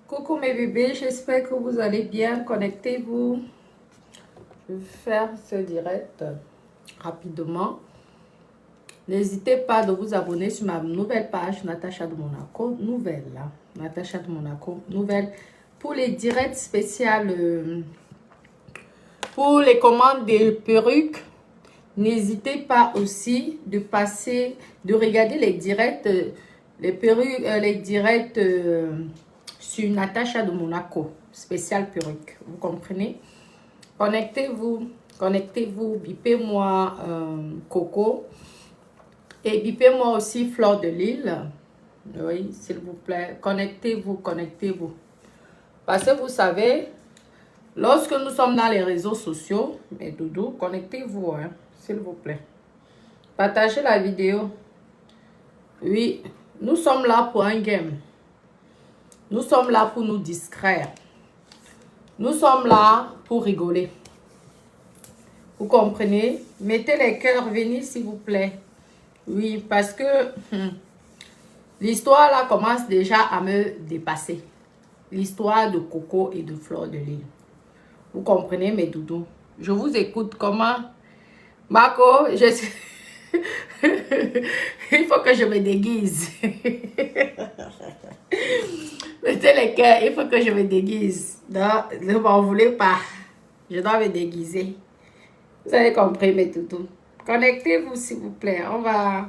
Coucou mes bébés, j'espère que vous allez bien. Connectez-vous. Je vais faire ce direct rapidement. N'hésitez pas de vous abonner sur ma nouvelle page Natacha de Monaco. Nouvelle, là. Natacha de Monaco. Nouvelle. Pour les directs spéciaux, pour les commandes de perruques, n'hésitez pas aussi de passer, de regarder les directs, les perruques, les directs sur Natacha de Monaco, spécial perruque. Vous comprenez? Connectez-vous, connectez-vous, bipez-moi Coco et bipez-moi aussi Fleur de Lille. Oui, s'il vous plaît, connectez-vous, connectez-vous. Parce que vous savez, lorsque nous sommes dans les réseaux sociaux, mes doudous, connectez-vous, hein, s'il vous plaît. Partagez la vidéo. Oui, nous sommes là pour un game. Nous sommes là pour nous distraire. Nous sommes là pour rigoler. Vous comprenez? Mettez les cœurs, venez s'il vous plaît. Oui, parce que l'histoire là commence déjà à me dépasser. L'histoire de Coco et de Fleur de Lille. Vous comprenez mes doudous? Je vous écoute. Comment? Marco, je suis... Il faut que je me déguise. Mettez les cœurs, il faut que je me déguise. Non, ne m'en voulez pas. Je dois me déguiser. Vous avez compris mes toutous. Connectez-vous s'il vous plaît. On va...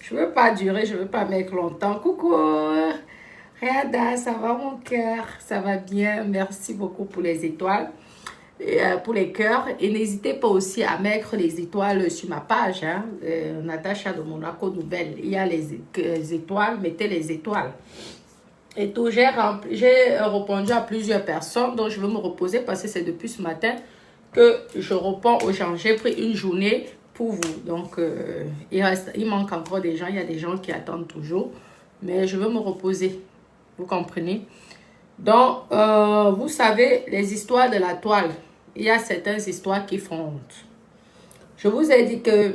Je ne veux pas durer, je ne veux pas mettre longtemps. Coucou. Riada, ça va mon cœur? Ça va bien. Merci beaucoup pour les étoiles. Et, pour les cœurs. Et n'hésitez pas aussi à mettre les étoiles sur ma page. Hein, Natacha de Monaco Nouvelle. Il y a les étoiles. Mettez les étoiles. Et tout, j'ai répondu à plusieurs personnes. Donc je vais me reposer parce que c'est depuis ce matin que je réponds aux gens. J'ai pris une journée pour vous. Donc il manque encore des gens. Il y a des gens qui attendent toujours. Mais je veux me reposer. Vous comprenez? Donc, vous savez, les histoires de la toile, il y a certaines histoires qui font honte. Je vous ai dit que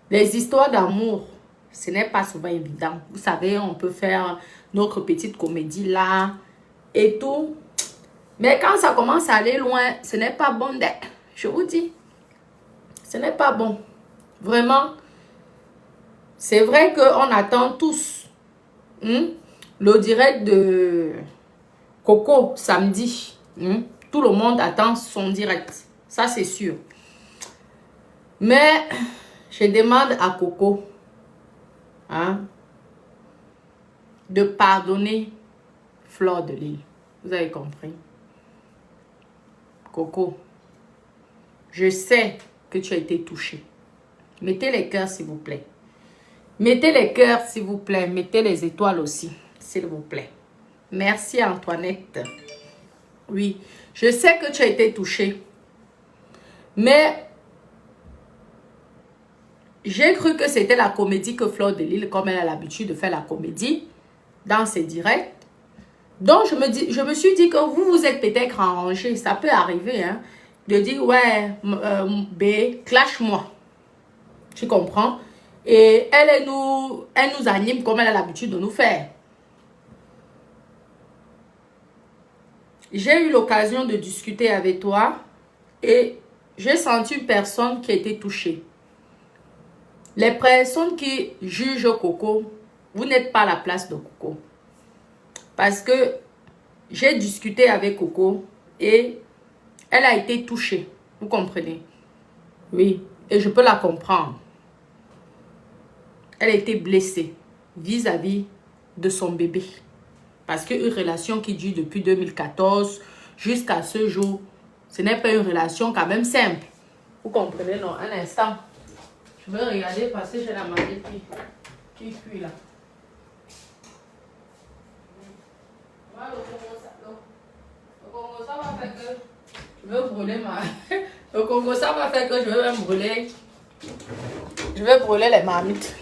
les histoires d'amour, ce n'est pas souvent évident. Vous savez, on peut faire notre petite comédie là et tout. Mais quand ça commence à aller loin, ce n'est pas bon. Je vous dis, ce n'est pas bon. Vraiment, c'est vrai qu'on attend tous le direct de Coco samedi. Tout le monde attend son direct. Ça, c'est sûr. Mais je demande à Coco de pardonner Fleur de Lille. Vous avez compris? Coco, je sais que tu as été touchée. Mettez les cœurs, s'il vous plaît. Mettez les cœurs, s'il vous plaît. Mettez les étoiles aussi, s'il vous plaît. Merci, Antoinette. Oui, je sais que tu as été touchée. Mais j'ai cru que c'était la comédie que Fleur de Lille, comme elle a l'habitude de faire la comédie dans ses directs. Donc, je me suis dit que vous vous êtes peut-être arrangé. Ça peut arriver, hein, de dire, ouais, B, clash-moi. Tu comprends? Et elle nous anime comme elle a l'habitude de nous faire. J'ai eu l'occasion de discuter avec toi et j'ai senti une personne qui a été touchée. Les personnes qui jugent Coco, vous n'êtes pas à la place de Coco. Parce que j'ai discuté avec Coco et elle a été touchée. Vous comprenez? Oui, et je peux la comprendre. Elle a été blessée vis-à-vis de son bébé. Parce qu'une relation qui dure depuis 2014 jusqu'à ce jour, ce n'est pas une relation quand même simple. Vous comprenez, non? Un instant. Je vais regarder parce que j'ai la maladie qui fuit là. Le Congo, ça va faire que je vais brûler ma... Le Congo, ça va faire que je vais même brûler. Je vais brûler les marmites.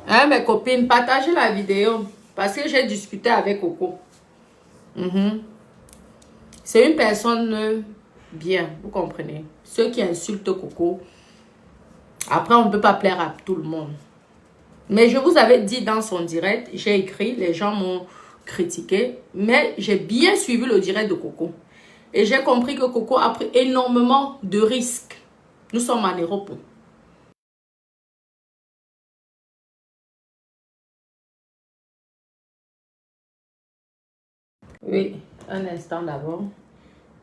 Hein, mes copines, partagez la vidéo. Parce que j'ai discuté avec Coco. C'est une personne bien, vous comprenez. Ceux qui insultent Coco, après on ne peut pas plaire à tout le monde. Mais je vous avais dit dans son direct, j'ai écrit, les gens m'ont critiqué, mais j'ai bien suivi le direct de Coco. Et j'ai compris que Coco a pris énormément de risques. Nous sommes en Europe. Oui, un instant d'abord.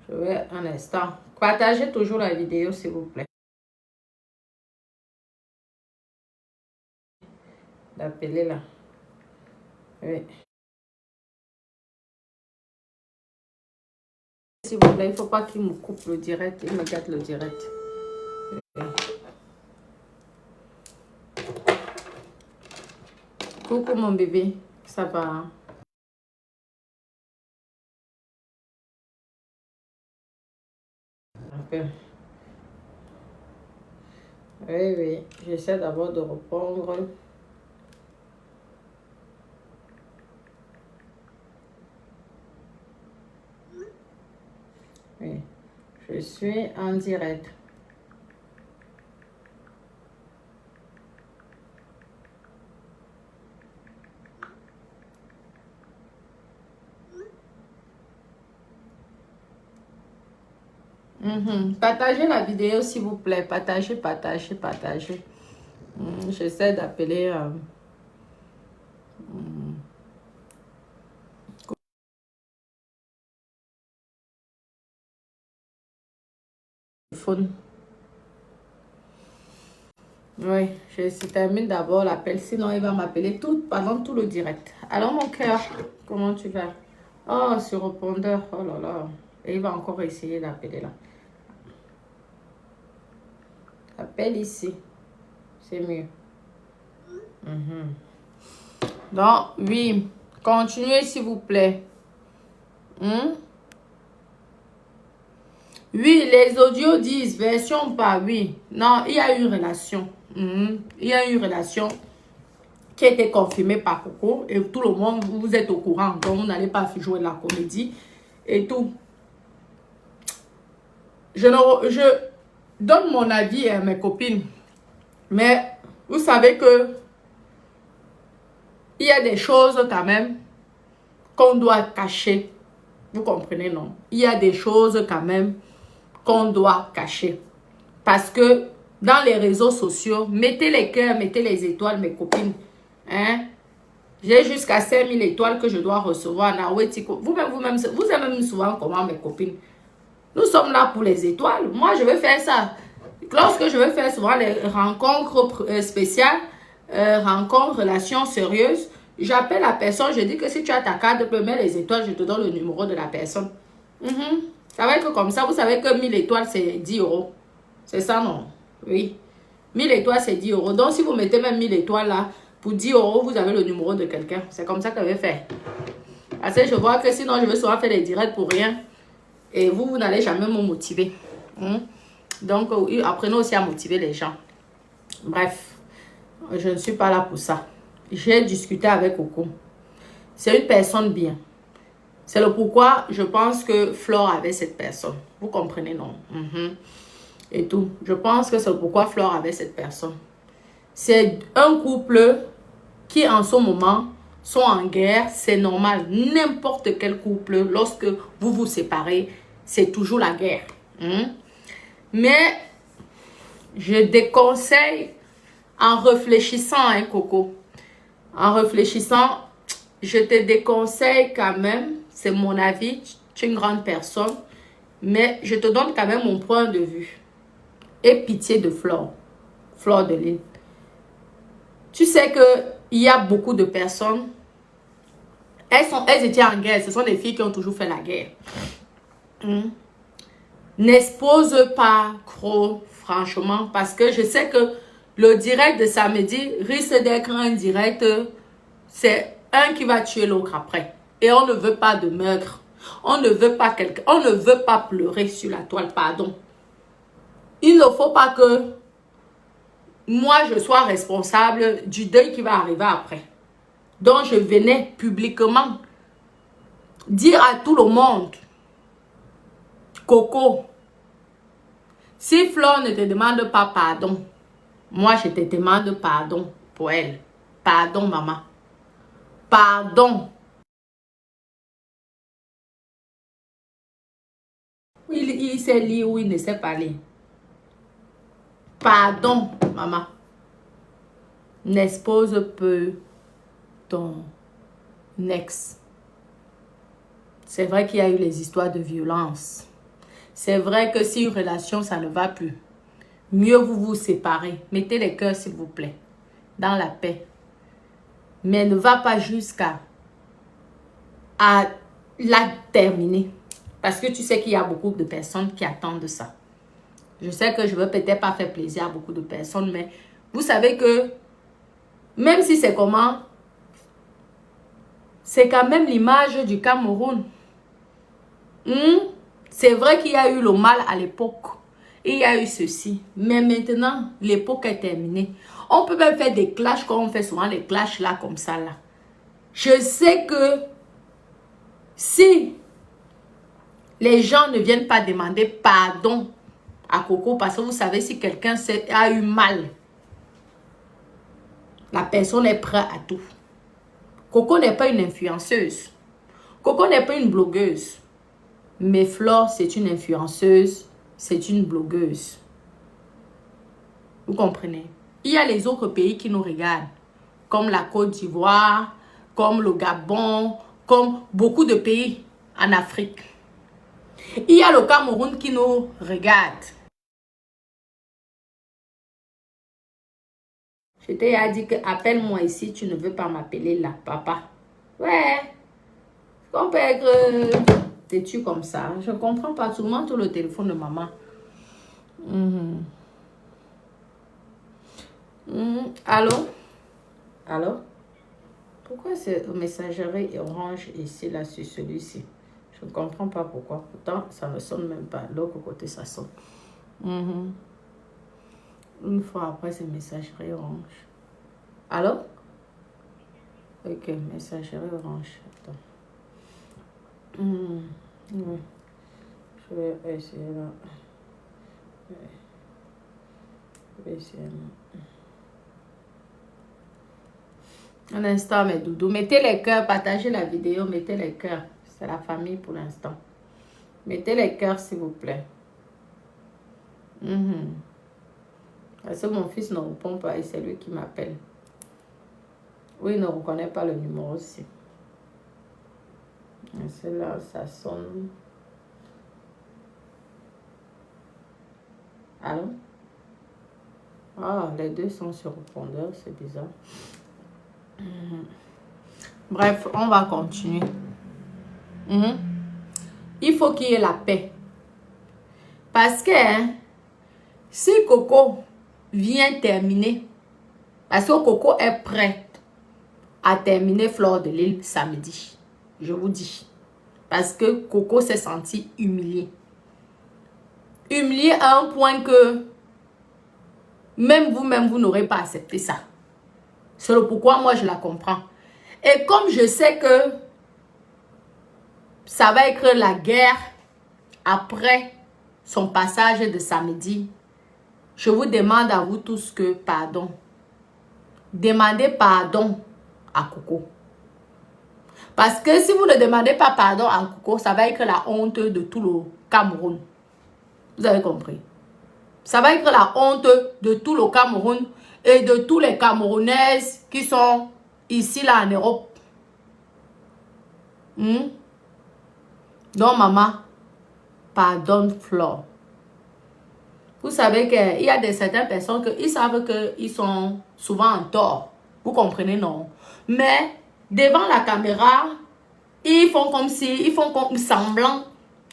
Je vais un instant. Partagez toujours la vidéo, s'il vous plaît. D'appeler là. Oui. S'il vous plaît, il ne faut pas qu'il me coupe le direct. Il me gâte le direct. Oui. Coucou mon bébé. Ça va? Hein? Okay. Oui, oui. J'essaie d'abord de répondre. Oui. Je suis en direct. Partagez la vidéo, s'il vous plaît. Partagez, partagez, partagez. J'essaie d'appeler... téléphone. Oui, je termine d'abord l'appel. Sinon, il va m'appeler pendant tout le direct. Alors, mon cœur, comment tu vas? Oh, sur répondeur. Oh là là. Et il va encore essayer d'appeler là. Appelle ici. C'est mieux. Donc, oui. Continuez, s'il vous plaît. Oui, les audios disent version pas, oui. Non, il y a eu une relation. Il y a eu une relation qui a été confirmée par Coco. Et tout le monde, vous êtes au courant. Donc, vous n'allez pas jouer de la comédie. Et tout. Je donne mon avis à mes copines. Mais vous savez que il y a des choses quand même qu'on doit cacher. Vous comprenez, non? Il y a des choses quand même qu'on doit cacher. Parce que dans les réseaux sociaux, mettez les cœurs, mettez les étoiles, mes copines. Hein? J'ai jusqu'à 5000 étoiles que je dois recevoir. Vous-même, vous aimez souvent comment, mes copines? Nous sommes là pour les étoiles. Moi, je vais faire ça. Lorsque je vais faire souvent les rencontres spéciales, rencontres, relations sérieuses, j'appelle la personne, je dis que si tu as ta carte, mets les étoiles, je te donne le numéro de la personne. Ça va être comme ça. Vous savez que 1000 étoiles, c'est 10 euros. C'est ça, non? Oui. 1000 étoiles, c'est 10 euros. Donc, si vous mettez même 1000 étoiles là, pour 10 euros, vous avez le numéro de quelqu'un. C'est comme ça que je vais faire. Parce que je vois que sinon, je vais souvent faire des directs pour rien. Et vous n'allez jamais me motiver. Donc, apprenez aussi à motiver les gens. Bref, je ne suis pas là pour ça. J'ai discuté avec Coco. C'est une personne bien. C'est le pourquoi je pense que Flore avait cette personne. Vous comprenez, non? Et tout. Je pense que c'est le pourquoi Flore avait cette personne. C'est un couple qui, en ce moment, sont en guerre. C'est normal. N'importe quel couple, lorsque vous vous séparez, c'est toujours la guerre. Mais je déconseille, en réfléchissant, hein, Coco, en réfléchissant, je te déconseille quand même, c'est mon avis, tu es une grande personne, mais je te donne quand même mon point de vue. Et pitié de Flore, Flore de Lys. Tu sais qu'il y a beaucoup de personnes, elles étaient en guerre, ce sont des filles qui ont toujours fait la guerre. N'expose pas trop, franchement, parce que je sais que le direct de samedi risque d'être un direct, c'est un qui va tuer l'autre après. Et on ne veut pas de meurtre. On ne veut pas quelqu'un, on ne veut pas pleurer sur la toile, pardon. Il ne faut pas que moi je sois responsable du deuil qui va arriver après. Donc je venais publiquement dire à tout le monde, Coco, si Flore ne te demande pas pardon, moi je te demande pardon pour elle. Pardon, maman. Pardon. Il sait lire ou il ne sait pas lire. Pardon, maman. N'expose peu ton ex. C'est vrai qu'il y a eu les histoires de violence. C'est vrai que si une relation, ça ne va plus, mieux vous vous séparez. Mettez les cœurs, s'il vous plaît, dans la paix. Mais ne va pas jusqu'à la terminer. Parce que tu sais qu'il y a beaucoup de personnes qui attendent ça. Je sais que je ne veux peut-être pas faire plaisir à beaucoup de personnes, mais vous savez que même si c'est comment, c'est quand même l'image du Cameroun. C'est vrai qu'il y a eu le mal à l'époque. Il y a eu ceci. Mais maintenant, l'époque est terminée. On peut même faire des clashs comme on fait souvent les clashs là, comme ça là. Je sais que si les gens ne viennent pas demander pardon à Coco, parce que vous savez, si quelqu'un a eu mal, la personne est prête à tout. Coco n'est pas une influenceuse. Coco n'est pas une blogueuse. Mais Flore, c'est une influenceuse, c'est une blogueuse. Vous comprenez? Il y a les autres pays qui nous regardent, comme la Côte d'Ivoire, comme le Gabon, comme beaucoup de pays en Afrique. Il y a le Cameroun qui nous regarde. Je t'ai dit que appelle-moi ici, tu ne veux pas m'appeler là, papa. Ouais, on peut être têtu comme ça. Je ne comprends pas. Tout le monde sur le téléphone de maman. Allô? Allô? Pourquoi c'est messagerie orange ici, là, sur celui-ci? Je ne comprends pas pourquoi. Pourtant, ça ne sonne même pas. L'autre côté, ça sonne. Une fois après, c'est messagerie orange. Allô? Ok, messagerie orange. Attends. Oui. Je vais essayer là. Je vais essayer là. Un instant, mes doudous. Mettez les cœurs, partagez la vidéo, mettez les cœurs. C'est la famille pour l'instant. Mettez les cœurs, s'il vous plaît. Parce que mon fils ne répond pas et c'est lui qui m'appelle. Oui, il ne reconnaît pas le numéro aussi. C'est là, ça sonne. Allô? Ah, les deux sont sur répondeur, c'est bizarre. Bref, on va continuer. Il faut qu'il y ait la paix. Parce que si Coco vient terminer, parce que Coco est prêt à terminer Fleur de Lys samedi, je vous dis. Parce que Coco s'est senti humilié. Humilié à un point que même vous-même, vous n'aurez pas accepté ça. C'est le pourquoi moi je la comprends. Et comme je sais que ça va être la guerre après son passage de samedi, je vous demande à vous tous que pardon. Demandez pardon à Coco. Parce que si vous ne demandez pas pardon à Coco, ça va être la honte de tout le Cameroun. Vous avez compris? Ça va être la honte de tout le Cameroun et de tous les Camerounaises qui sont ici là en Europe. Donc maman, pardonne Flore. Vous savez qu'il y a certaines personnes qui savent qu'ils sont souvent en tort. Vous comprenez, non? Mais devant la caméra, ils font comme semblant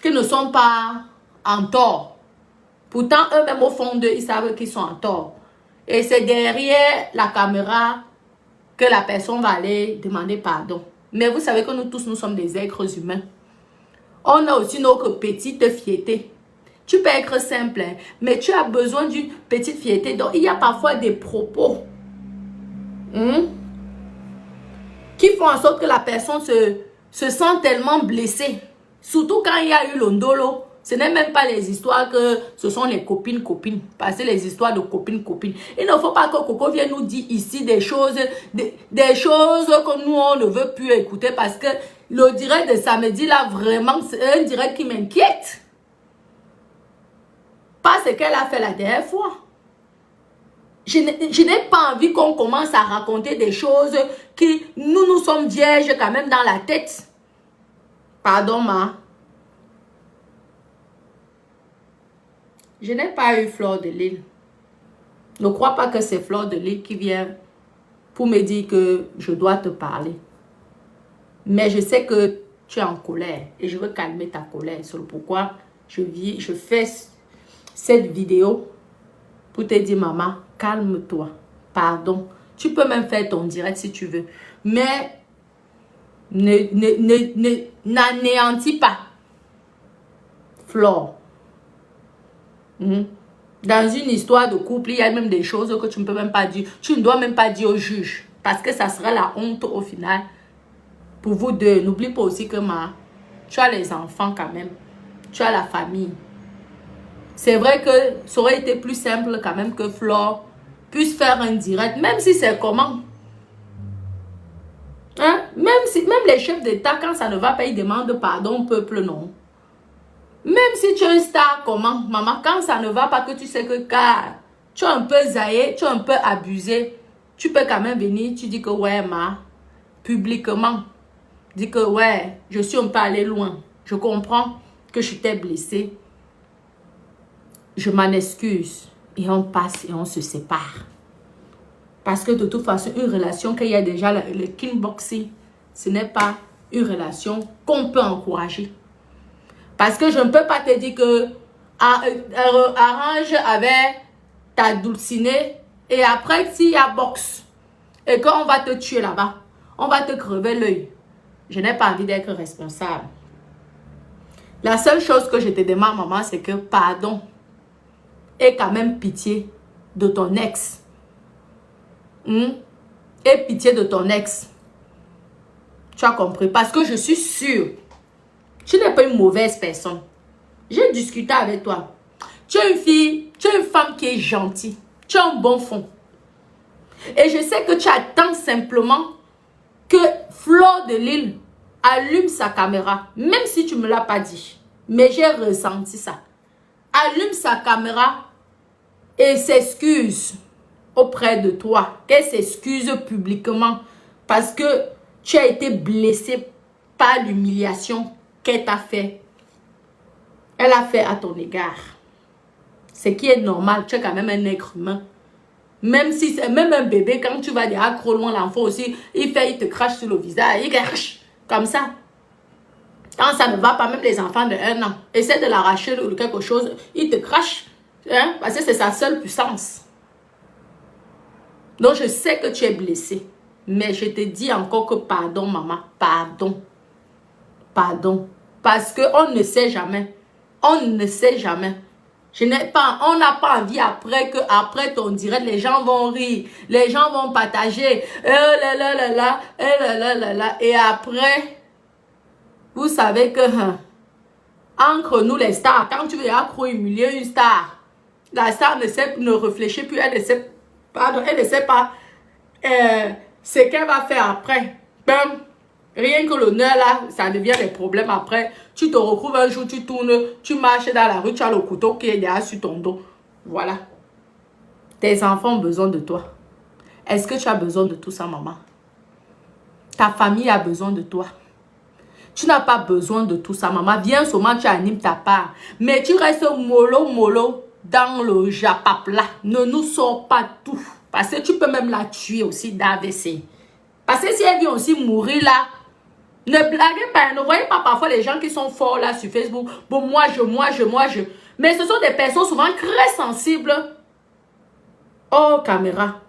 qu'ils ne sont pas en tort. Pourtant, eux-mêmes au fond d'eux, ils savent qu'ils sont en tort. Et c'est derrière la caméra que la personne va aller demander pardon. Mais vous savez que nous tous, nous sommes des êtres humains. On a aussi notre petite fierté. Tu peux être simple, hein, mais tu as besoin d'une petite fierté. Donc, il y a parfois des propos qui font en sorte que la personne se sent tellement blessée. Surtout quand il y a eu le ndolo. Ce n'est même pas les histoires que ce sont les copines. Parce que les histoires de copines. Il ne faut pas que Coco vienne nous dire ici des choses que nous, on ne veut plus écouter. Parce que le direct de samedi, là, vraiment, c'est un direct qui m'inquiète. Pas ce qu'elle a fait la dernière fois. Je n'ai pas envie qu'on commence à raconter des choses qui nous sommes vierges quand même dans la tête. Pardon, ma. Je n'ai pas eu Fleur de Lys. Ne crois pas que c'est Fleur de Lys qui vient pour me dire que je dois te parler. Mais je sais que tu es en colère et je veux calmer ta colère. C'est pourquoi je fais cette vidéo pour te dire, maman, calme-toi. Pardon. Tu peux même faire ton direct si tu veux. Mais n'anéantis pas Flore. Dans une histoire de couple, il y a même des choses que tu ne peux même pas dire. Tu ne dois même pas dire au juge. Parce que ça sera la honte au final. Pour vous deux, n'oublie pas aussi que tu as les enfants quand même. Tu as la famille. C'est vrai que ça aurait été plus simple quand même que Flore puisse faire un direct. Même si c'est comment. Hein? Même les chefs d'État, quand ça ne va pas, ils demandent pardon au peuple, non. Même si tu es un star, comment, maman, quand ça ne va pas, que tu sais que car tu es un peu zaïe, tu es un peu abusé, tu peux quand même venir, tu dis que ouais, publiquement, dis que ouais, je suis un peu allé loin. Je comprends que je t'ai blessé. Je m'en excuse. Et on passe et on se sépare. Parce que de toute façon, une relation qu'il y a déjà, le kickboxing, ce n'est pas une relation qu'on peut encourager. Parce que je ne peux pas te dire que arrange avec ta dulcinée et après s'il y a boxe et qu'on va te tuer là-bas, on va te crever l'œil. Je n'ai pas envie d'être responsable. La seule chose que je te demande, maman, c'est que pardon et quand même pitié de ton ex. Et pitié de ton ex. Tu as compris? Parce que je suis sûre, tu n'es pas une mauvaise personne. J'ai discuté avec toi. Tu es une fille, tu es une femme qui est gentille. Tu as un bon fond. Et je sais que tu attends simplement que Fleur de Lys allume sa caméra. Même si tu ne me l'as pas dit. Mais j'ai ressenti ça. Allume sa caméra et s'excuse auprès de toi. Qu'elle s'excuse publiquement. Parce que tu as été blessé par l'humiliation qu'elle t'a fait. Elle a fait à ton égard. Ce qui est normal, tu es quand même un être humain. Même si c'est même un bébé, quand tu vas dire trop loin, l'enfant aussi, il te crache sur le visage, il crache comme ça. Quand ça ne va pas, même les enfants de 1 an, essaie de l'arracher ou quelque chose, il te crache, hein, parce que c'est sa seule puissance. Donc je sais que tu es blessé, mais je te dis encore que pardon, maman, pardon. Pardon. Parce qu'on ne sait jamais. On ne sait jamais. On n'a pas envie après que après ton direct, les gens vont rire. Les gens vont partager. Et après, vous savez que entre nous les stars, quand tu veux humilier une star, la star ne réfléchit plus. Elle ne sait pas ce qu'elle va faire après. Rien que l'honneur là, ça devient des problèmes après. Tu te retrouves un jour, tu tournes, tu marches dans la rue, tu as le couteau qui est derrière sur ton dos. Voilà. Tes enfants ont besoin de toi. Est-ce que tu as besoin de tout ça, maman? Ta famille a besoin de toi. Tu n'as pas besoin de tout ça, maman. Viens seulement, tu animes ta part. Mais tu restes mollo dans le japap là. Ne nous sors pas tout. Parce que tu peux même la tuer aussi d'AVC. Parce que si elle vient aussi mourir là, ne blaguez pas, ne voyez pas parfois les gens qui sont forts là sur Facebook. Bon, moi, je. Mais ce sont des personnes souvent très sensibles. Oh, caméra.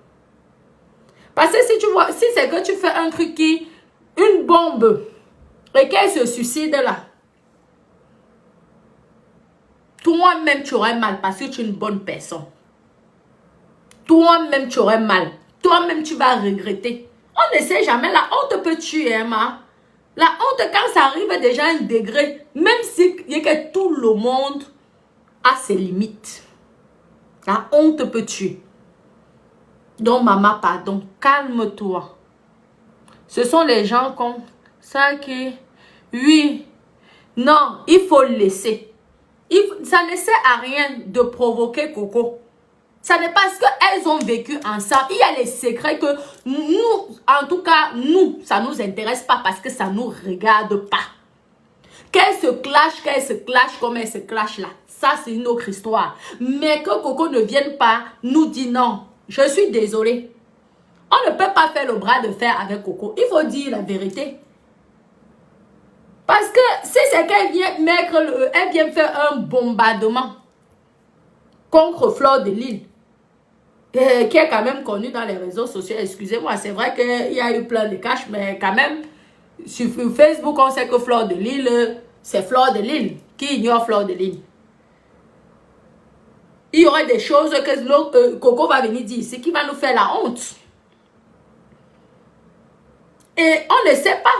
Parce que si tu vois, si c'est que tu fais un truc qui, une bombe, et qu'elle se suicide là, toi-même tu aurais mal parce que tu es une bonne personne. Toi-même tu aurais mal. Toi-même tu vas regretter. On ne sait jamais, la honte peut tuer, hein, ma. La honte, quand ça arrive déjà à un degré, même si que tout le monde a ses limites, la honte peut tuer. Donc, maman, pardon, calme-toi. Ce sont les gens comme ça qui... Oui, non, il faut laisser. Ça ne sert à rien de provoquer Coco. Ça n'est parce qu'elles ont vécu ensemble. Il y a les secrets que nous, en tout cas, nous, ça ne nous intéresse pas parce que ça ne nous regarde pas. Qu'elle se clash comme elle se clash là. Ça, c'est une autre histoire. Mais que Coco ne vienne pas nous dire non. Je suis désolée. On ne peut pas faire le bras de fer avec Coco. Il faut dire la vérité. Parce que si c'est qu'elle vient mettre, elle vient faire un bombardement contre Fleur de Lys, qui est quand même connue dans les réseaux sociaux. Excusez-moi, c'est vrai qu'il y a eu plein de cash, mais quand même, sur Facebook, on sait que Fleur de Lys, c'est Fleur de Lys. Qui ignore Fleur de Lys? Il y aurait des choses que Coco va venir dire ici qui va nous faire la honte. Et on ne sait pas.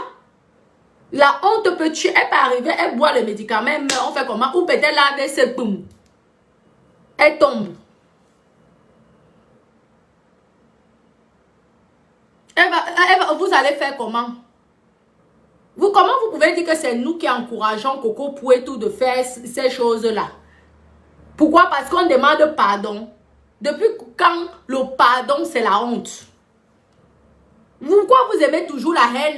La honte peut tuer. Elle peut arriver, elle boit le médicament, mais on fait comment? Ou peut-être là, avec ses poum. Elle tombe. Vous allez faire comment? Comment vous pouvez dire que c'est nous qui encourageons Coco pour et tout de faire ces choses-là? Pourquoi? Parce qu'on demande pardon. Depuis quand le pardon, c'est la honte? Pourquoi vous aimez toujours la haine,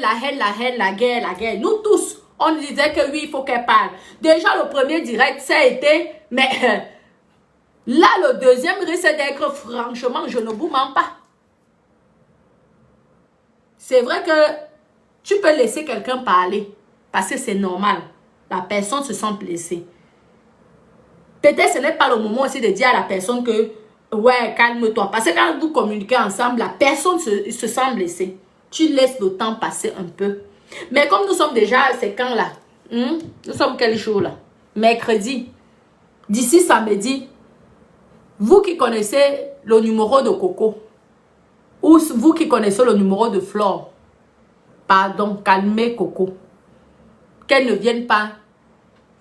la guerre? Nous tous, on disait que oui, il faut qu'elle parle. Déjà, le premier direct, ça a été... Mais là, le deuxième risque d'être franchement, je ne vous mens pas. C'est vrai que tu peux laisser quelqu'un parler. Parce que c'est normal. La personne se sent blessée. Peut-être ce n'est pas le moment aussi de dire à la personne que ouais, calme-toi. Parce que quand vous communiquez ensemble, la personne se sent blessée. Tu laisses le temps passer un peu. Mais comme nous sommes déjà, c'est quand là? Nous sommes quel jour là? Mercredi. D'ici samedi, vous qui connaissez le numéro de Coco, ou vous qui connaissez le numéro de Flore, pardon, calmez Coco. Qu'elle ne vienne pas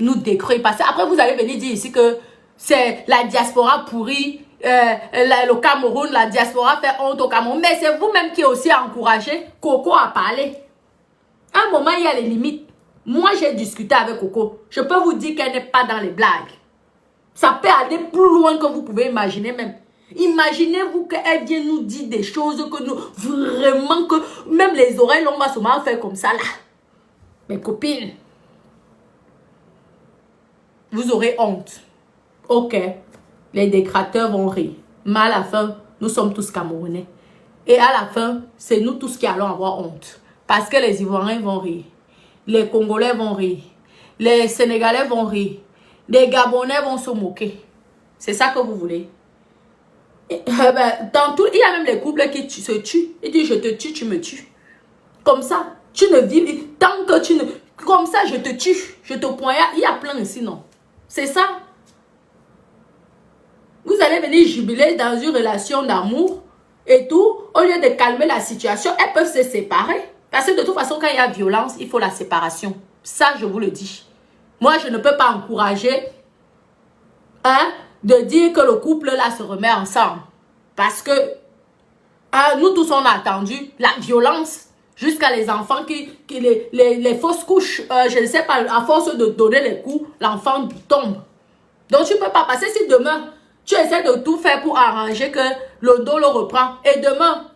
nous décrire. Parce que après, vous allez venir dire ici que c'est la diaspora pourrie, le Cameroun, la diaspora fait honte au Cameroun. Mais c'est vous-même qui aussi encouragé Coco à parler. À un moment, il y a les limites. Moi, j'ai discuté avec Coco. Je peux vous dire qu'elle n'est pas dans les blagues. Ça peut aller plus loin que vous pouvez imaginer même. Imaginez-vous qu'elle vient nous dire des choses que nous, vraiment, que même les oreilles, on va souvent faire comme ça là. Mes copines, vous aurez honte. Ok, les détracteurs vont rire. Mais à la fin, nous sommes tous Camerounais. Et à la fin, c'est nous tous qui allons avoir honte. Parce que les Ivoiriens vont rire. Les Congolais vont rire. Les Sénégalais vont rire. Les Gabonais vont se moquer. C'est ça que vous voulez. Dans tout, il y a même les couples qui se tuent. Ils disent je te tue, tu me tues. Comme ça, tu ne vis. Tant que tu ne... Comme ça, je te tue. Je te poignarde. Il y a plein ici, non? C'est ça. Vous allez venir jubiler dans une relation d'amour et tout. Au lieu de calmer la situation, elles peuvent se séparer. Parce que de toute façon, quand il y a violence, il faut la séparation. Ça, je vous le dis. Moi, je ne peux pas encourager de dire que le couple là se remet ensemble. Parce que nous tous, on a attendu la violence jusqu'à les enfants les fausses couches. Je ne sais pas, à force de donner les coups, l'enfant tombe. Donc, tu ne peux pas passer si demain, tu essaies de tout faire pour arranger que le dos le reprend. Et demain,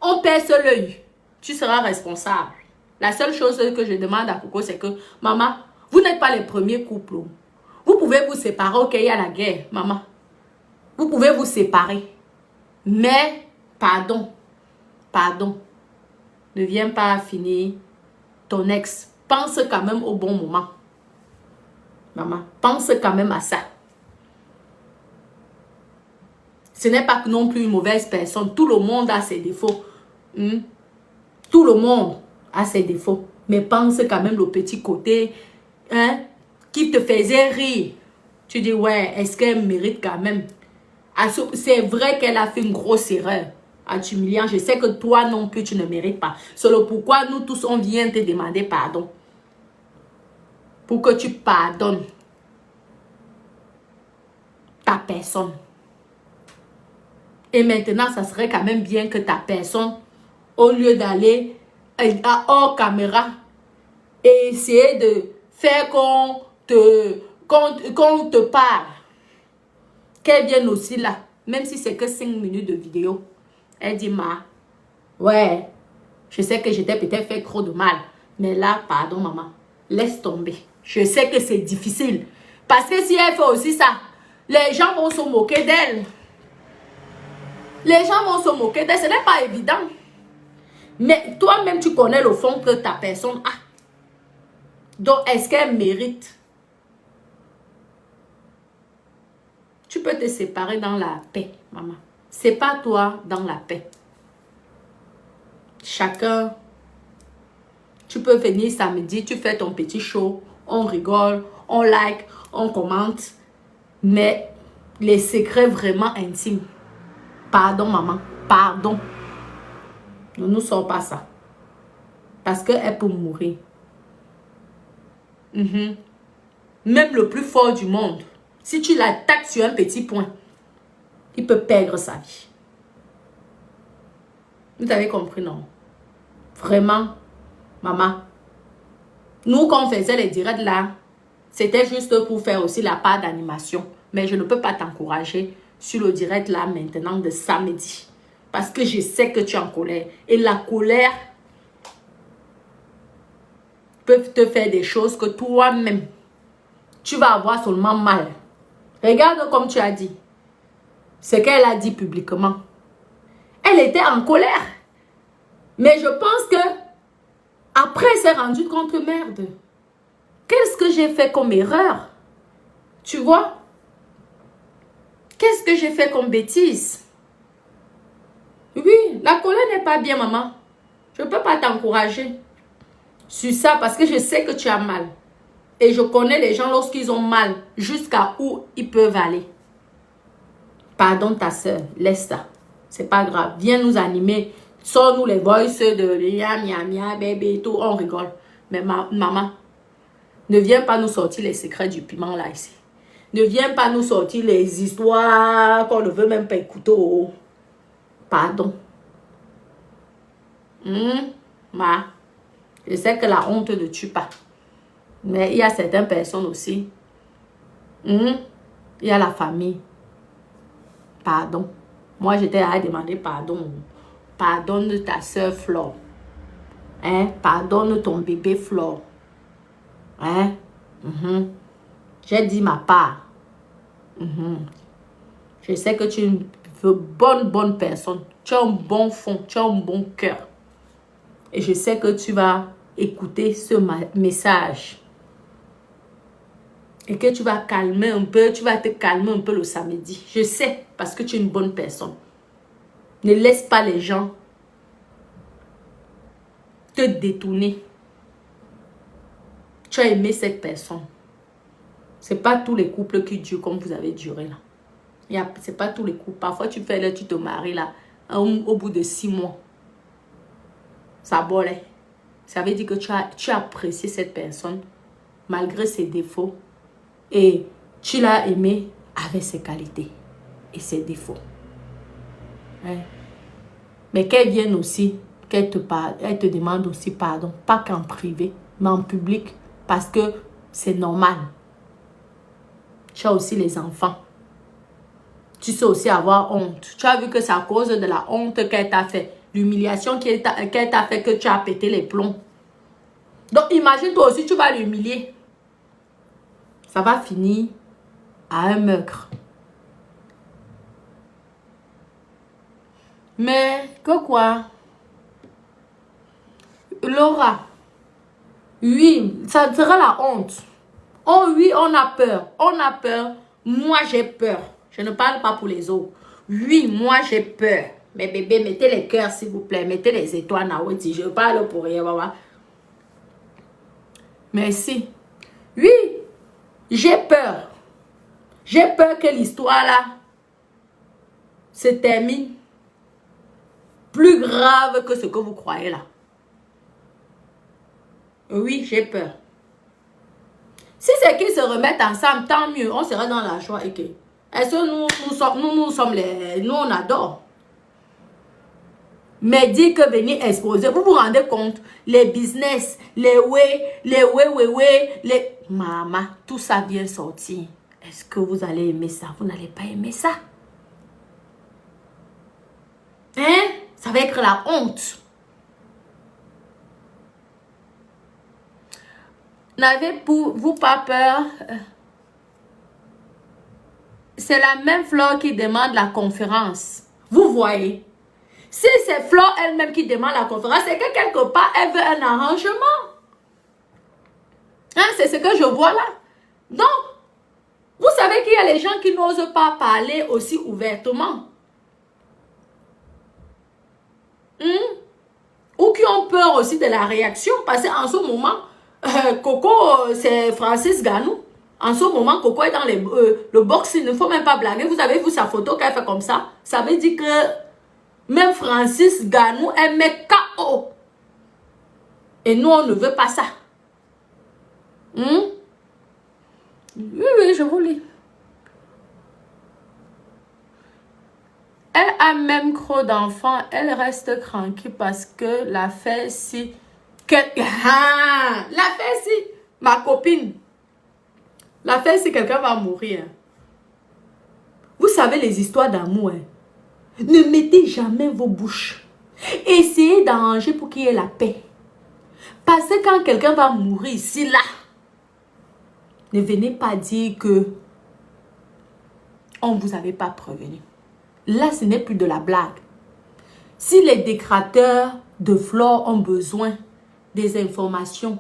on perce l'œil. Tu seras responsable. La seule chose que je demande à Coco, c'est que, maman, vous n'êtes pas les premiers couples. Vous pouvez vous séparer, ok, il y a la guerre, maman. Vous pouvez vous séparer. Mais, pardon, ne viens pas finir ton ex. Pense quand même au bon moment. Maman, pense quand même à ça. Ce n'est pas non plus une mauvaise personne. Tout le monde a ses défauts. Tout le monde a ses défauts. Mais pense quand même au petit côté qui te faisait rire. Tu dis, ouais, est-ce qu'elle mérite quand même? C'est vrai qu'elle a fait une grosse erreur en t'humiliant. Je sais que toi non plus, tu ne mérites pas. C'est le pourquoi nous tous, on vient te demander pardon. Pour que tu pardonnes ta personne. Et maintenant, ça serait quand même bien que ta personne, au lieu d'aller hors caméra et essayer de faire qu'on te qu'on te parle, qu'elle vienne aussi là, même si c'est que 5 minutes de vidéo. Elle dit, ouais, je sais que j'étais peut-être fait trop de mal. Mais là, pardon maman, laisse tomber. Je sais que c'est difficile. Parce que si elle fait aussi ça, les gens vont se moquer d'elle. Les gens vont se moquer d'elle. Ce n'est pas évident. Mais toi-même, tu connais le fond que ta personne a. Donc, est-ce qu'elle mérite? Tu peux te séparer dans la paix, maman. Sépare-toi dans la paix. Chacun, tu peux venir samedi, tu fais ton petit show, on rigole, on like, on commente. Mais les secrets vraiment intimes, pardon maman, pardon. Ne nous sors pas ça. Parce qu'elle peut mourir. Même le plus fort du monde, si tu l'attaques sur un petit point, il peut perdre sa vie. Vous avez compris, non? Vraiment, maman. Nous, quand on faisait les directs là, c'était juste pour faire aussi la part d'animation. Mais je ne peux pas t'encourager sur le direct là maintenant de samedi. Parce que je sais que tu es en colère. Et la colère peut te faire des choses que toi-même, tu vas avoir seulement mal. Regarde comme tu as dit. Ce qu'elle a dit publiquement. Elle était en colère. Mais je pense que après, elle s'est rendue compte que merde. Qu'est-ce que j'ai fait comme erreur? Tu vois? Qu'est-ce que j'ai fait comme bêtise? Oui, la colère n'est pas bien, maman. Je ne peux pas t'encourager sur ça parce que je sais que tu as mal. Et je connais les gens lorsqu'ils ont mal, jusqu'à où ils peuvent aller. Pardon ta soeur, laisse ça. C'est pas grave. Viens nous animer. Sors-nous les voices de mia, bébé, tout. On rigole. Mais maman, ne viens pas nous sortir les secrets du piment là ici. Ne viens pas nous sortir les histoires qu'on ne veut même pas écouter. Pardon. Je sais que la honte ne tue pas. Mais il y a certaines personnes aussi. Il y a la famille. Pardon. Moi, j'étais à demander pardon. Pardonne ta soeur Flore. Pardonne ton bébé Flore. J'ai dit ma part. Je sais que tu es une bonne personne. Tu as un bon fond. Tu as un bon cœur. Et je sais que tu vas écouter ce message. Et que tu vas calmer un peu. Tu vas te calmer un peu le samedi. Je sais. Parce que tu es une bonne personne. Ne laisse pas les gens te détourner. Tu as aimé cette personne. Ce n'est pas tous les couples qui durent comme vous avez duré là. Ce n'est pas tous les couples. Parfois, tu fais là, tu te maries là. Au bout de 6 mois. Ça bolait. Ça veut dire que tu as apprécié cette personne malgré ses défauts. Et tu l'as aimé avec ses qualités et ses défauts. Mais qu'elle vienne aussi, qu'elle te parle, elle te demande aussi pardon. Pas qu'en privé, mais en public. Parce que c'est normal. Tu as aussi les enfants. Tu sais aussi avoir honte. Tu as vu que c'est à cause de la honte qu'elle t'a fait. L'humiliation qu'elle t'a fait que tu as pété les plombs. Donc imagine toi aussi, tu vas l'humilier. Ça va finir à un meurtre. Mais que quoi? Laura, oui, ça sera la honte. Oh oui, on a peur. On a peur. Moi, j'ai peur. Je ne parle pas pour les autres. Oui, moi, j'ai peur. Mais bébé, mettez les cœurs, s'il vous plaît. Mettez les étoiles, Nawati. Je parle pour rien, maman. Merci. Oui, j'ai peur. J'ai peur que l'histoire là se termine plus grave que ce que vous croyez là. Oui, j'ai peur. Si c'est qu'ils se remettent ensemble, tant mieux. On sera dans la joie. Et que, est-ce que nous sommes les... Nous, on adore. Mais dit que venir exposer, vous vous rendez compte, les business, les maman, tout ça vient sortir. Est-ce que vous allez aimer ça? Vous n'allez pas aimer ça. Hein? Ça va être la honte. N'avez-vous pas peur? C'est la même Flore qui demande la conférence. Vous voyez? Si c'est Flore elle-même qui demande la conférence, c'est que quelque part, elle veut un arrangement. Hein, c'est ce que je vois là. Donc, vous savez qu'il y a les gens qui n'osent pas parler aussi ouvertement. Ou qui ont peur aussi de la réaction. Parce qu'en ce moment, Coco, c'est Francis Ganou. En ce moment, Coco est dans le box. Il ne faut même pas blaguer. Vous avez vu sa photo qu'elle fait comme ça. Ça veut dire que même Francis Ganou, elle met KO. Et nous, on ne veut pas ça. Oui, je vous lis. Elle a même trop d'enfants. Elle reste tranquille parce que la fait si... la fait si... Ma copine. La fait si quelqu'un va mourir. Vous savez les histoires d'amour. Ne mettez jamais vos bouches. Essayez d'arranger pour qu'il y ait la paix. Parce que quand quelqu'un va mourir ici, là, ne venez pas dire que on ne vous avait pas prévenu. Là, ce n'est plus de la blague. Si les décrateurs de Flore ont besoin des informations,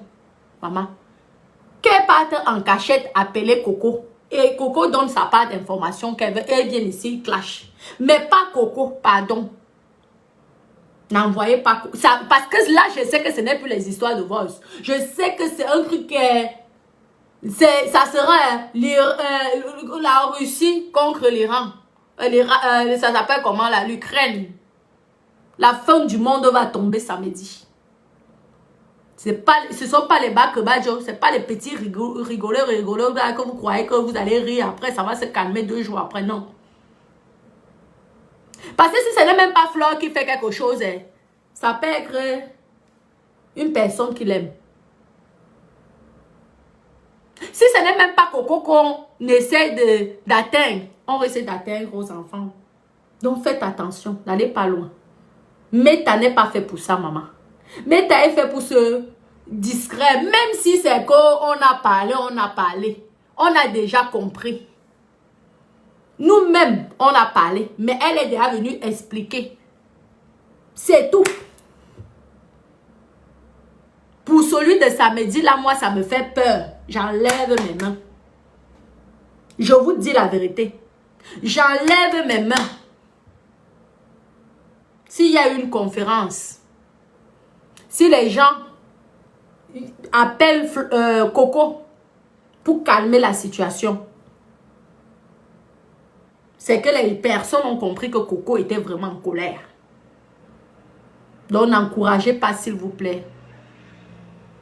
maman, qu'elle parte en cachette appeler Coco. Et Coco donne sa part d'information qu'elle veut. Elle vient ici, clash. Mais pas Coco, pardon. N'envoyez pas ça, parce que là, je sais que ce n'est plus les histoires de Voice. Je sais que c'est un truc ça sera la Russie contre l'Iran. Ça s'appelle comment là? L'Ukraine. La fin du monde va tomber samedi. Ce ne sont pas les bacs-badjo, ce n'est pas les petits rigoleurs là, que vous croyez que vous allez rire après, ça va se calmer 2 jours après, non. Parce que si ce n'est même pas Flore qui fait quelque chose, ça peut être une personne qui l'aime. Si ce n'est même pas Coco qu'on essaie d'atteindre, on essaie d'atteindre aux enfants. Donc faites attention, n'allez pas loin. Meta n'est pas fait pour ça, maman. Meta est fait pour se discret. Même si c'est qu'on a parlé, on a parlé. On a déjà compris. Nous-mêmes, on a parlé. Mais elle est déjà venue expliquer. C'est tout. Pour celui de samedi, là, moi, ça me fait peur. J'enlève mes mains. Je vous dis la vérité. J'enlève mes mains. S'il y a une conférence, si les gens appellent Coco pour calmer la situation, c'est que les personnes ont compris que Coco était vraiment en colère. Donc, n'encouragez pas, s'il vous plaît,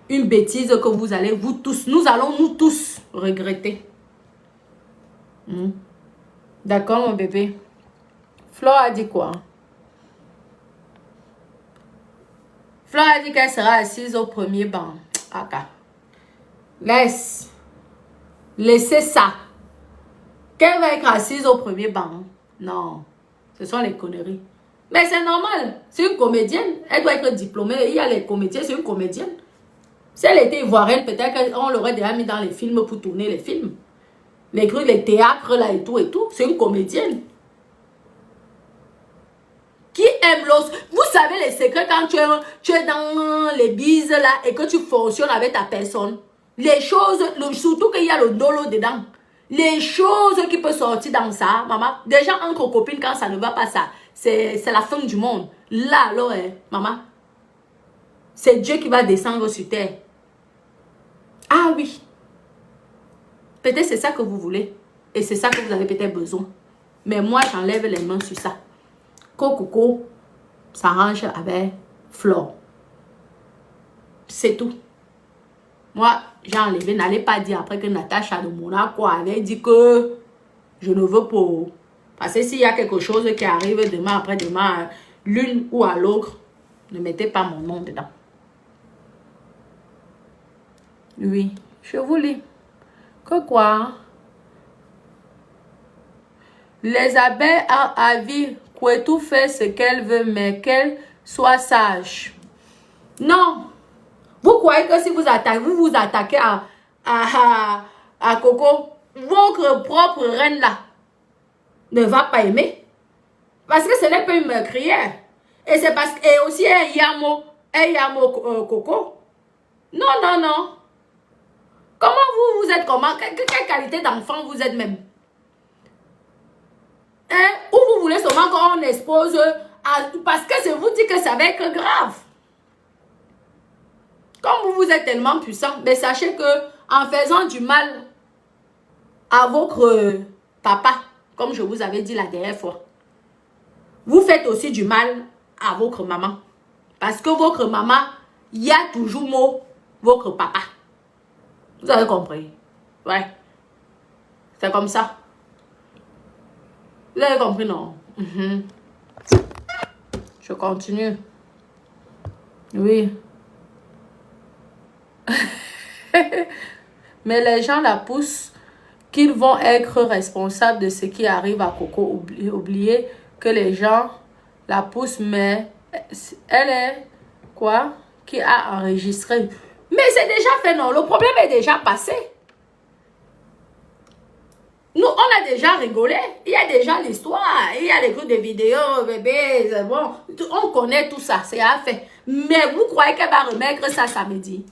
une bêtise que vous allez, nous allons nous tous regretter. D'accord, mon bébé? Flore a dit quoi? Flore a dit qu'elle sera assise au premier banc. Laissez ça. Qu'elle va être assise au premier banc. Non, ce sont les conneries. Mais c'est normal. C'est une comédienne. Elle doit être diplômée. Il y a les comédiens, c'est une comédienne. Si elle était ivoirienne, peut-être qu'on l'aurait déjà mis dans les films pour tourner les films. Les trucs, les théâtres là et tout et tout. C'est une comédienne. Qui aime l'os? Vous savez les secrets quand tu es dans les bises là et que tu fonctionnes avec ta personne. Les choses, surtout qu'il y a le dolo dedans. Les choses qui peuvent sortir dans ça, maman. Déjà entre copines, quand ça ne va pas ça, c'est la fin du monde. Là alors, maman, c'est Dieu qui va descendre sur terre. Ah oui. Peut-être c'est ça que vous voulez. Et c'est ça que vous avez peut-être besoin. Mais moi, j'enlève les mains sur ça. Coco s'arrange avec Flore. C'est tout. Moi, j'ai enlevé. N'allez pas dire après que Natacha de Monaco avait dit que je ne veux pas. Parce que s'il y a quelque chose qui arrive demain, après-demain, l'une ou à l'autre, Ne mettez pas mon nom dedans. Oui, je vous lis. Que quoi? Les abeilles ont avis Kouetou fait ce qu'elle veut, mais qu'elle soit sage. Non. Vous croyez que si vous vous attaquez à Coco, votre propre reine là ne va pas aimer? Parce que ce n'est pas une meurtrière. Et c'est parce que, et aussi un yamo Coco. Non, non, non. Comment vous êtes comment? Quelle qualité d'enfant vous êtes même? Hein? Ou vous voulez seulement qu'on expose parce que je vous dis que ça va être grave. Comme vous êtes tellement puissant, mais sachez que en faisant du mal à votre papa, comme je vous avais dit la dernière fois, vous faites aussi du mal à votre maman. Parce que votre maman, il y a toujours votre papa. Vous avez compris? Ouais. C'est comme ça. Vous avez compris, non? Je continue. Oui. Mais les gens la poussent qu'ils vont être responsables de ce qui arrive à Coco. Oubliez que les gens la poussent, mais elle est quoi? Qui a enregistré. Mais c'est déjà fait, non? Le problème est déjà passé. Nous, on a déjà rigolé. Il y a déjà l'histoire. Il y a les trucs de vidéos, bébé. Bon, on connaît tout ça. C'est à fait. Mais vous croyez qu'elle va remettre ça samedi?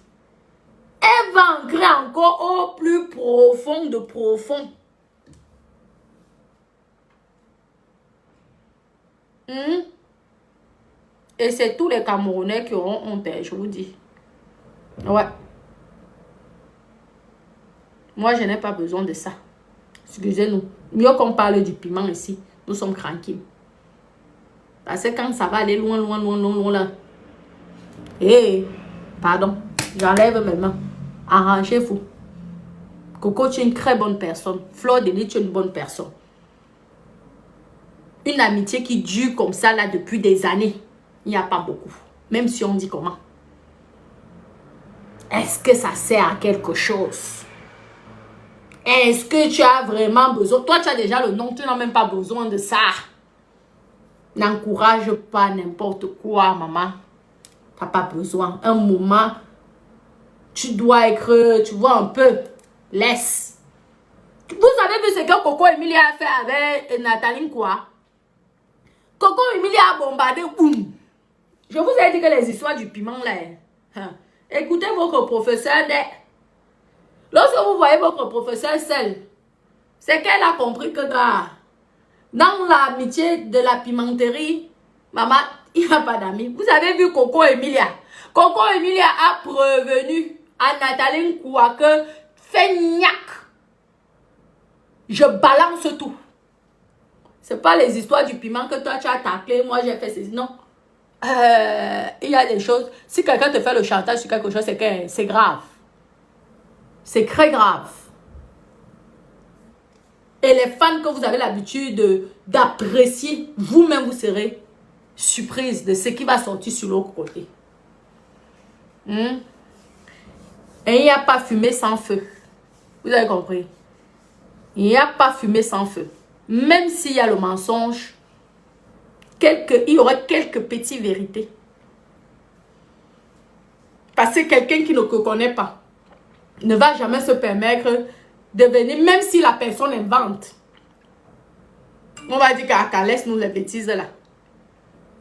Elle va ancrer encore au plus profond de profond. Et c'est tous les Camerounais qui auront honte, je vous dis. Ouais. Moi, je n'ai pas besoin de ça. Excusez-nous. Mieux qu'on parle du piment ici. Nous sommes tranquilles. Parce que quand ça va aller loin, loin, loin, loin, loin, là. Hé, pardon. J'enlève mes mains. Arrangez-vous. Coco, tu es une très bonne personne. Fleur de Lis, tu es une bonne personne. Une amitié qui dure comme ça, là, depuis des années. Il n'y a pas beaucoup. Même si on dit comment. Est-ce que ça sert à quelque chose? Est-ce que tu as vraiment besoin? Toi, tu as déjà le nom, tu n'as même pas besoin de ça. N'encourage pas n'importe quoi, maman. Tu n'as pas besoin. Un moment, tu dois être, tu vois, un peu, laisse. Vous avez vu ce que Coco Emilie a fait avec Nathalie quoi? Coco Emilie a bombardé, boum. Je vous ai dit que les histoires du piment, là, hein. Écoutez votre professeur. Lorsque vous voyez votre professeur seul, c'est qu'elle a compris que dans l'amitié de la pimenterie, maman, il n'y a pas d'amis. Vous avez vu Coco Emilia. Coco Emilia a prévenu à Nathalie Koua que fais gnac. Je balance tout. C'est pas les histoires du piment que toi tu as taclé, moi j'ai fait ceci. Non. Il y a des choses. Si quelqu'un te fait le chantage sur quelque chose, c'est que c'est grave. C'est très grave. Et les fans que vous avez l'habitude d'apprécier, vous-même vous serez surprise de ce qui va sortir sur l'autre côté. Et il n'y a pas fumée sans feu. Vous avez compris? Il n'y a pas fumée sans feu. Même s'il y a le mensonge, il y aura quelques petites vérités. Parce que quelqu'un qui ne te connaît pas ne va jamais se permettre de venir, même si la personne invente. On va dire qu'à laisse-nous les bêtises là.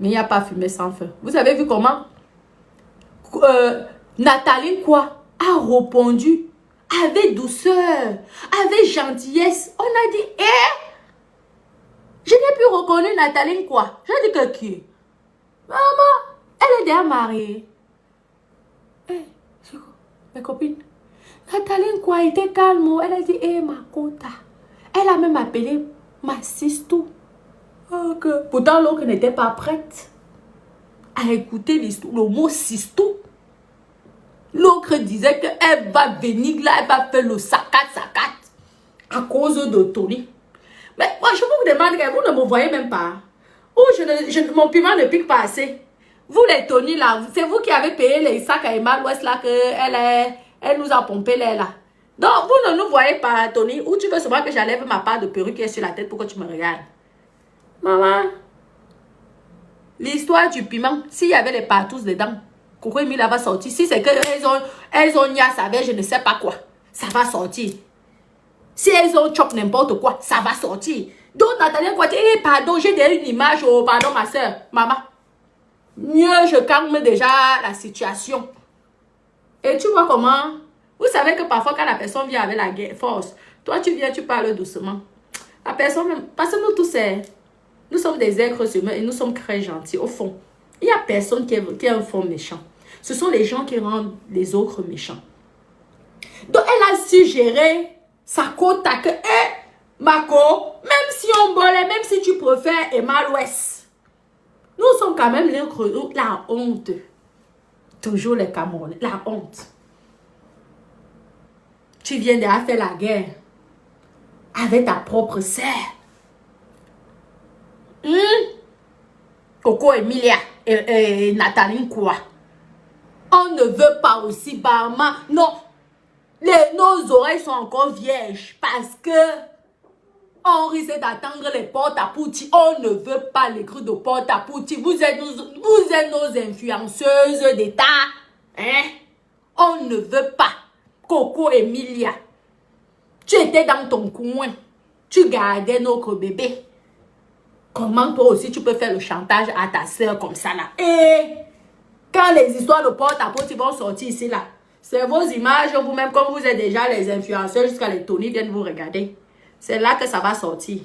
Mais il n'y a pas fumée sans feu. Vous avez vu comment Nathalie quoi a répondu avec douceur, avec gentillesse. On a dit, je n'ai plus reconnu Nathalie quoi. J'ai dit que qui? Maman, elle est déjà mariée. Mes copines. Nathalie quoi était calme. Elle a dit, ma cota. Elle a même appelé ma sistou. Pourtant, l'autre n'était pas prête à écouter l'histoire. Le mot sistou. L'autre disait qu'elle va venir là, elle va faire le sacat à cause de Tony. Mais moi, je vous demande que vous ne me voyez même pas. Ou mon piment ne pique pas assez. Vous les Tony là, c'est vous qui avez payé les sacs à Emma l'Ouest là que elle nous a pompé l'air là. Donc vous ne nous voyez pas Tony. Ou tu veux seulement que j'enlève ma part de perruque qui est sur la tête pour que tu me regardes. Maman. L'histoire du piment, s'il y avait les partous dedans, Coco Emilia va sortir. Si c'est qu'elles ont niasse avec je ne sais pas quoi, ça va sortir. Si elles ont chop n'importe quoi, ça va sortir. Donc Nathalie Poitier, pardon, j'ai déjà une image, oh pardon ma soeur, maman. Mieux je calme déjà la situation. Et tu vois comment, vous savez que parfois quand la personne vient avec la force, toi tu viens, tu parles doucement. La personne, parce que nous tous, nous sommes des êtres humains et nous sommes très gentils. Au fond, il n'y a personne qui est un fond méchant. Ce sont les gens qui rendent les autres méchants. Donc elle a suggéré sa côte à que, Mako, même si on volait, même si tu préfères Emma l'Ouest, nous sommes quand même la honte. Toujours les Camerounais, la honte. Tu viens déjà faire la guerre avec ta propre sœur. Coco Emilia et Nathalie quoi. On ne veut pas aussi barman. Non. Nos oreilles sont encore vierges parce que on risque d'attendre les portes à pouti. On ne veut pas les crues de porte à pouti. Vous êtes nos influenceuses d'État. Hein? On ne veut pas. Coco Emilia. Tu étais dans ton coin. Tu gardais notre bébé. Comment toi aussi tu peux faire le chantage à ta soeur comme ça là? Et quand les histoires de porte à porte vont sortir ici là, c'est vos images vous-même comme vous êtes déjà les influenceurs jusqu'à les Tony viennent vous regarder. C'est là que ça va sortir.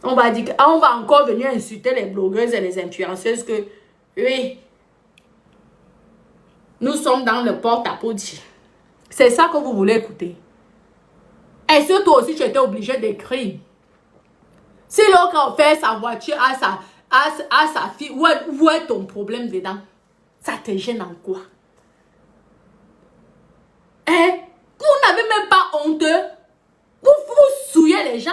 On va dire on va encore venir insulter les blogueuses et les influenceuses que oui, nous sommes dans le porte à porte. C'est ça que vous voulez écouter. Est-ce que toi aussi tu étais obligé d'écrire? Si l'autre a fait sa voiture à sa fille, où est ton problème dedans? Ça te gêne en quoi? Hein? Vous n'avez même pas honte. Vous souillez les gens.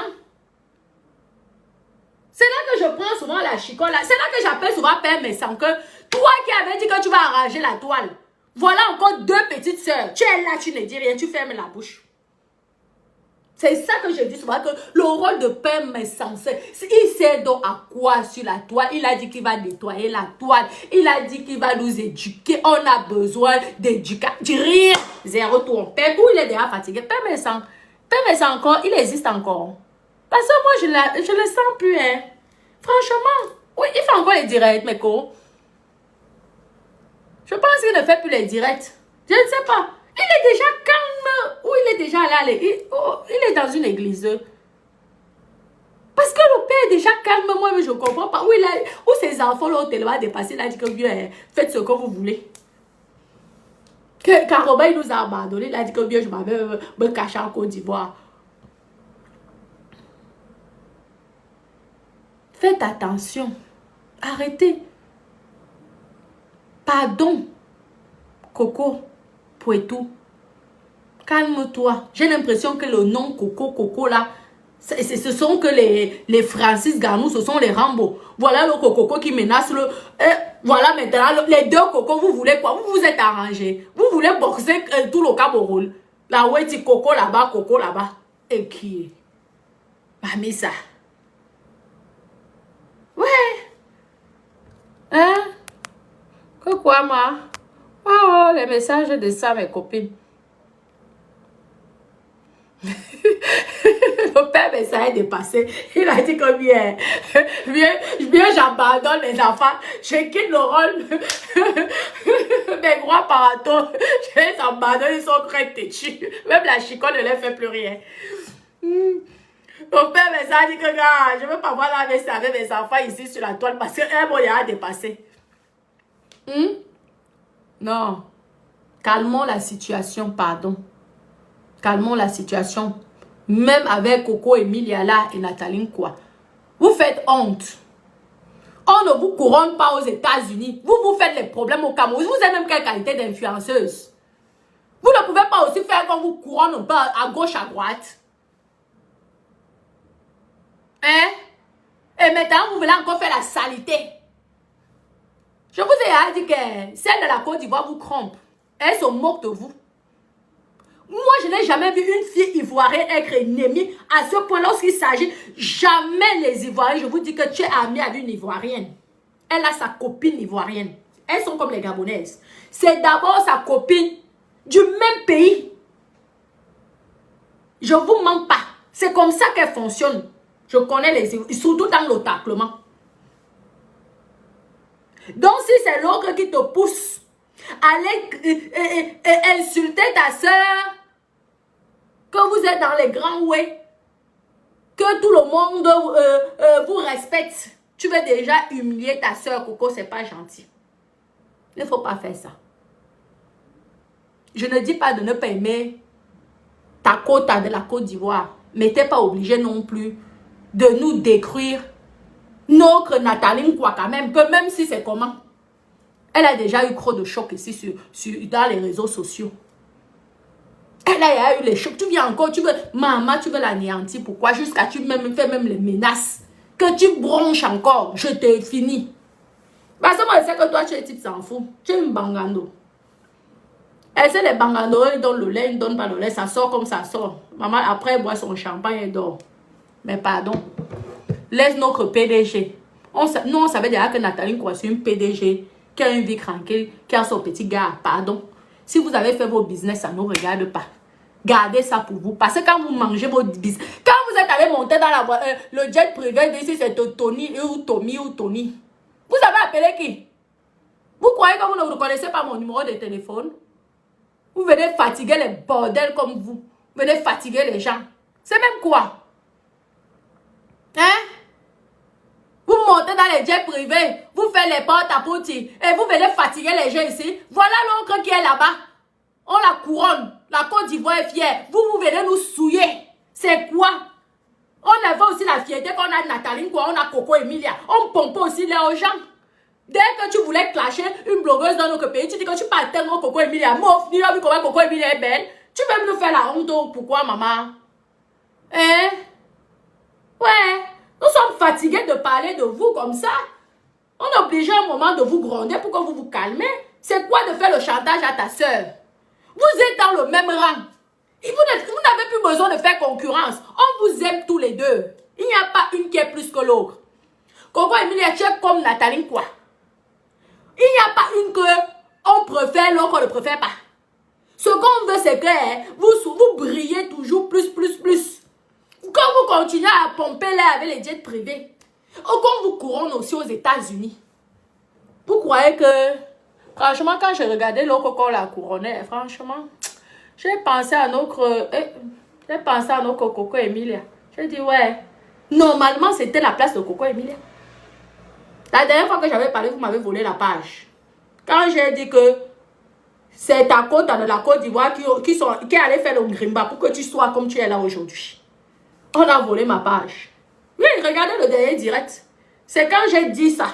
C'est là que je prends souvent la chicole. C'est là que j'appelle souvent Père Messan que toi qui avais dit que tu vas arranger la toile. Voilà encore deux petites sœurs. Tu es là, tu ne dis rien, tu fermes la bouche. C'est ça que je dis souvent, que le rôle de Père Messan, il sait donc à quoi sur la toile. Il a dit qu'il va nettoyer la toile. Il a dit qu'il va nous éduquer. On a besoin d'éducation. Rien. Zéro tour. Père, où il est déjà fatigué. Père Messan encore, il existe encore. Parce que moi, je le sens plus. Hein. Franchement. Oui, il fait encore les directs, mes co. Je pense qu'il ne fait plus les directs. Je ne sais pas. Il est déjà calme. Ou il est déjà allé. Il est dans une église. Parce que le père est déjà calme. Moi, je ne comprends pas. Où ses enfants l'ont tellement dépassé. Il a dit que Dieu, faites ce que vous voulez. Car Robin nous a abandonné. Il a dit que Dieu, je m'avais me caché en Côte d'Ivoire. Faites attention. Arrêtez. Pardon. Coco. Poitou. Calme-toi. J'ai l'impression que le nom Coco là, ce sont que les Francis Garnou, ce sont les Rambo. Voilà le Coco qui menace le... voilà maintenant, les deux Coco, vous voulez quoi? Vous vous êtes arrangés. Vous voulez boxer tout le Cameroun. Là où est Coco là-bas, Coco là-bas. Et qui? Mamisa. Ouais. Hein? Que quoi, moi? Oh, les messages de ça, mes copines. Le père Messa est dépassé. Il a dit que bien j'abandonne les enfants. Je quitte le rôle. Mes grands parentaux, je les abandonne, ils sont très têtus. Même la chicole ne leur fait plus rien. Le père Messa a dit que gars, je ne veux pas voir la messe avec mes enfants ici sur la toile parce qu'un bon, il a dépassé. Non. Calmons la situation, pardon. Calmons la situation. Même avec Coco Emilia là et Nathalie quoi. Vous faites honte. On ne vous couronne pas aux États-Unis. Vous faites les problèmes au Cameroun. Vous êtes même quelle qualité d'influenceuse? Vous ne pouvez pas aussi faire qu'on vous couronne un peu à gauche, à droite. Hein? Et maintenant, vous voulez encore faire la saleté. Je vous ai dit que celle de la Côte d'Ivoire vous trompe. Elle se moque de vous. Moi, je n'ai jamais vu une fille ivoirienne être ennemie à ce point lorsqu'il s'agit. Jamais les Ivoiriens, je vous dis que tu es amie avec une Ivoirienne. Elle a sa copine ivoirienne. Elles sont comme les Gabonaises. C'est d'abord sa copine du même pays. Je ne vous mens pas. C'est comme ça qu'elle fonctionne. Je connais les Ivoiriens, surtout dans l'otaclement. Donc, si c'est l'autre qui te pousse à aller insulter ta soeur, que vous êtes dans les grands way, que tout le monde vous respecte, tu veux déjà humilier ta soeur, Coco, c'est pas gentil. Il ne faut pas faire ça. Je ne dis pas de ne pas aimer ta quota de la Côte d'Ivoire, mais tu n'es pas obligé non plus de nous décrire notre Nathalie quoi quand même, que même si c'est comment. Elle a déjà eu trop de chocs ici dans les réseaux sociaux. Elle a eu les chocs. Tu viens encore, tu veux, maman, tu veux l'anéantir. Pourquoi? Jusqu'à tu fais même les menaces. Que tu bronches encore, je t'ai fini. Parce que moi, je sais que toi, tu es type s'en fout. Tu es une bangando. Elle sait les bangandos, ils donnent le lait, ils ne donnent pas le lait. Ça sort comme ça sort. Maman, après, elle boit son champagne et dort. Mais pardon. Laisse notre PDG. Nous, on savait déjà que Nathalie Kouassi, c'est une PDG qui a une vie tranquille, qui a son petit gars. Pardon. Si vous avez fait vos business, ça ne nous regarde pas. Gardez ça pour vous. Parce que quand vous mangez vos business, quand vous êtes allé monter dans le jet privé d'ici, c'est Tony ou Tommy ou Tony. Vous avez appelé qui? Vous croyez que vous ne reconnaissez pas mon numéro de téléphone? Vous venez fatiguer les bordels comme vous. Vous venez fatiguer les gens. C'est même quoi? Hein? Vous montez dans les jets privés, vous faites les portes à porte et vous venez fatiguer les gens ici. Voilà l'oncle qui est là-bas. On la couronne. La Côte d'Ivoire est fière. Vous venez nous souiller. C'est quoi? On avait aussi la fierté qu'on a Nathalie, quoi. On a Coco Emilia. On pompe aussi les gens. Dès que tu voulais clasher une blogueuse dans notre pays, tu dis que tu peux atteindre Coco Emilia. Moi, tu as vu comment Coco Emilia est belle. Tu veux nous faire la honte. Pourquoi, maman? Hein? Ouais. Nous sommes fatigués de parler de vous comme ça. On est obligé à un moment de vous gronder pour que vous vous calmez. C'est quoi de faire le chantage à ta soeur? Vous êtes dans le même rang. Et vous n'avez plus besoin de faire concurrence. On vous aime tous les deux. Il n'y a pas une qui est plus que l'autre. Coco Emilia, tu es comme Nathalie quoi? Il n'y a pas une que on préfère, l'autre on ne préfère pas. Ce qu'on veut, c'est que vous brillez toujours plus. Quand vous continuez à pomper là avec les jets privés, ou quand vous couronnez aussi aux États-Unis, vous croyez que, franchement, quand j'ai regardé l'autre qu'on la couronnait, franchement, j'ai pensé à notre Coco Emilia. J'ai dit, ouais, normalement, c'était la place de Coco Emilia. La dernière fois que j'avais parlé, vous m'avez volé la page. Quand j'ai dit que c'est ta côte de la Côte d'Ivoire qui allait faire le grimba pour que tu sois comme tu es là aujourd'hui. On a volé ma page. Oui, regardez le dernier direct. C'est quand j'ai dit ça.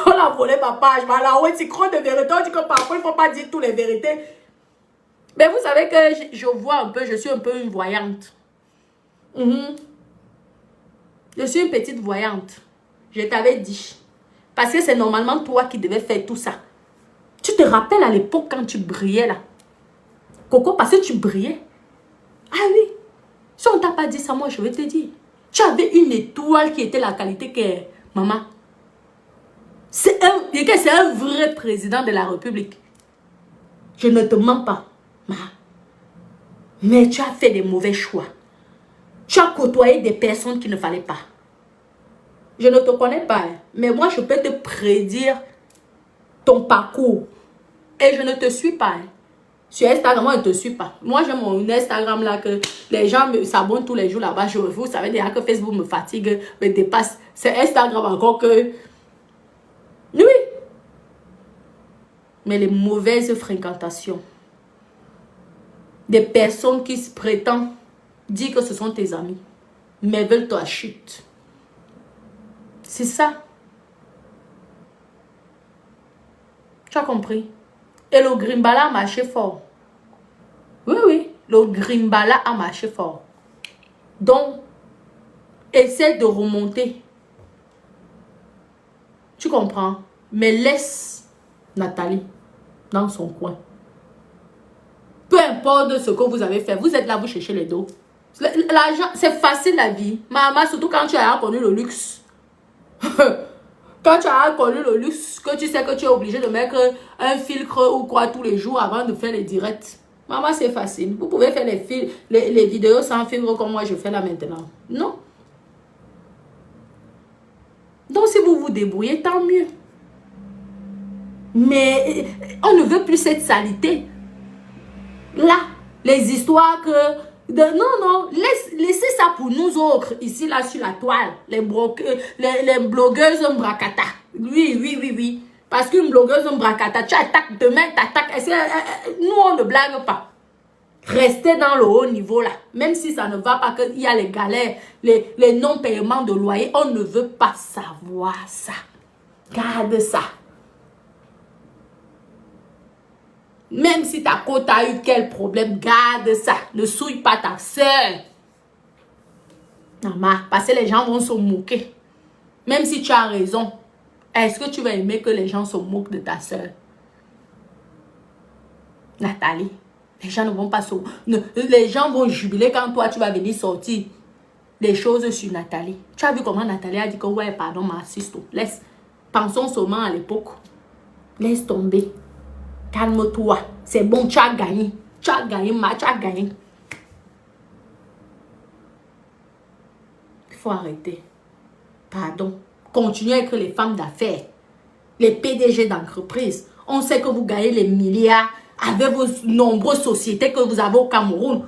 On a volé ma page. Voilà, ouais, tu crois de vérité. On dit que parfois, il ne faut pas dire toutes les vérités. Mais vous savez que je vois un peu, je suis un peu une voyante. Je suis une petite voyante. Je t'avais dit. Parce que c'est normalement toi qui devais faire tout ça. Tu te rappelles à l'époque quand tu brillais là? Coco, parce que tu brillais. Ah oui. Si on t'a pas dit ça, moi je vais te dire. Tu avais une étoile qui était la qualité que maman. C'est un vrai président de la République. Je ne te mens pas, maman. Mais tu as fait des mauvais choix. Tu as côtoyé des personnes qu'il ne fallait pas. Je ne te connais pas, mais moi je peux te prédire ton parcours. Et je ne te suis pas. Sur Instagram, moi, je ne te suis pas. Moi, j'ai mon Instagram là que les gens s'abonnent tous les jours là-bas. Vous savez déjà que Facebook me fatigue, me dépasse. C'est Instagram encore que... Oui. Mais les mauvaises fréquentations. Des personnes qui se prétendent dire que ce sont tes amis, mais veulent ta chute. C'est ça. Tu as compris? Et le Grimbala a marché fort. Oui, le Grimbala a marché fort. Donc, essaie de remonter. Tu comprends? Mais laisse Nathalie dans son coin. Peu importe ce que vous avez fait, vous êtes là, vous cherchez les dos. L'argent, c'est facile la vie. Maman, surtout quand tu as connu le luxe. Quand tu as connu le luxe, que tu sais que tu es obligé de mettre un filtre ou quoi tous les jours avant de faire les directs. Maman, c'est facile. Vous pouvez faire les vidéos sans filtre comme moi je fais là maintenant. Non. Donc si vous vous débrouillez, tant mieux. Mais on ne veut plus cette saleté. Là, les histoires que... non, laissez ça pour nous autres, ici, là, sur la toile. Les blogueuses bracata. Oui. Parce qu'une blogueuse bracata, tu attaques demain, tu attaques. Nous, on ne blague pas. Restez dans le haut niveau, là. Même si ça ne va pas, qu'il y a les galères, les non-paiements de loyer, on ne veut pas savoir ça. Garde ça. Même si ta côte a eu quel problème, garde ça. Ne souille pas ta soeur. Maman, parce que les gens vont se moquer. Même si tu as raison, est-ce que tu vas aimer que les gens se moquent de ta soeur? Nathalie, les gens ne vont pas les gens vont jubiler quand toi tu vas venir sortir des choses sur Nathalie. Tu as vu comment Nathalie a dit que ouais, pardon, ma sister. Laisse. Pensons seulement à l'époque. Laisse tomber. Calme-toi. C'est bon, tu as gagné. Tu as gagné, tu as gagné. Il faut arrêter. Pardon. Continuez avec les femmes d'affaires. Les PDG d'entreprise. On sait que vous gagnez les milliards avec vos nombreuses sociétés que vous avez au Cameroun.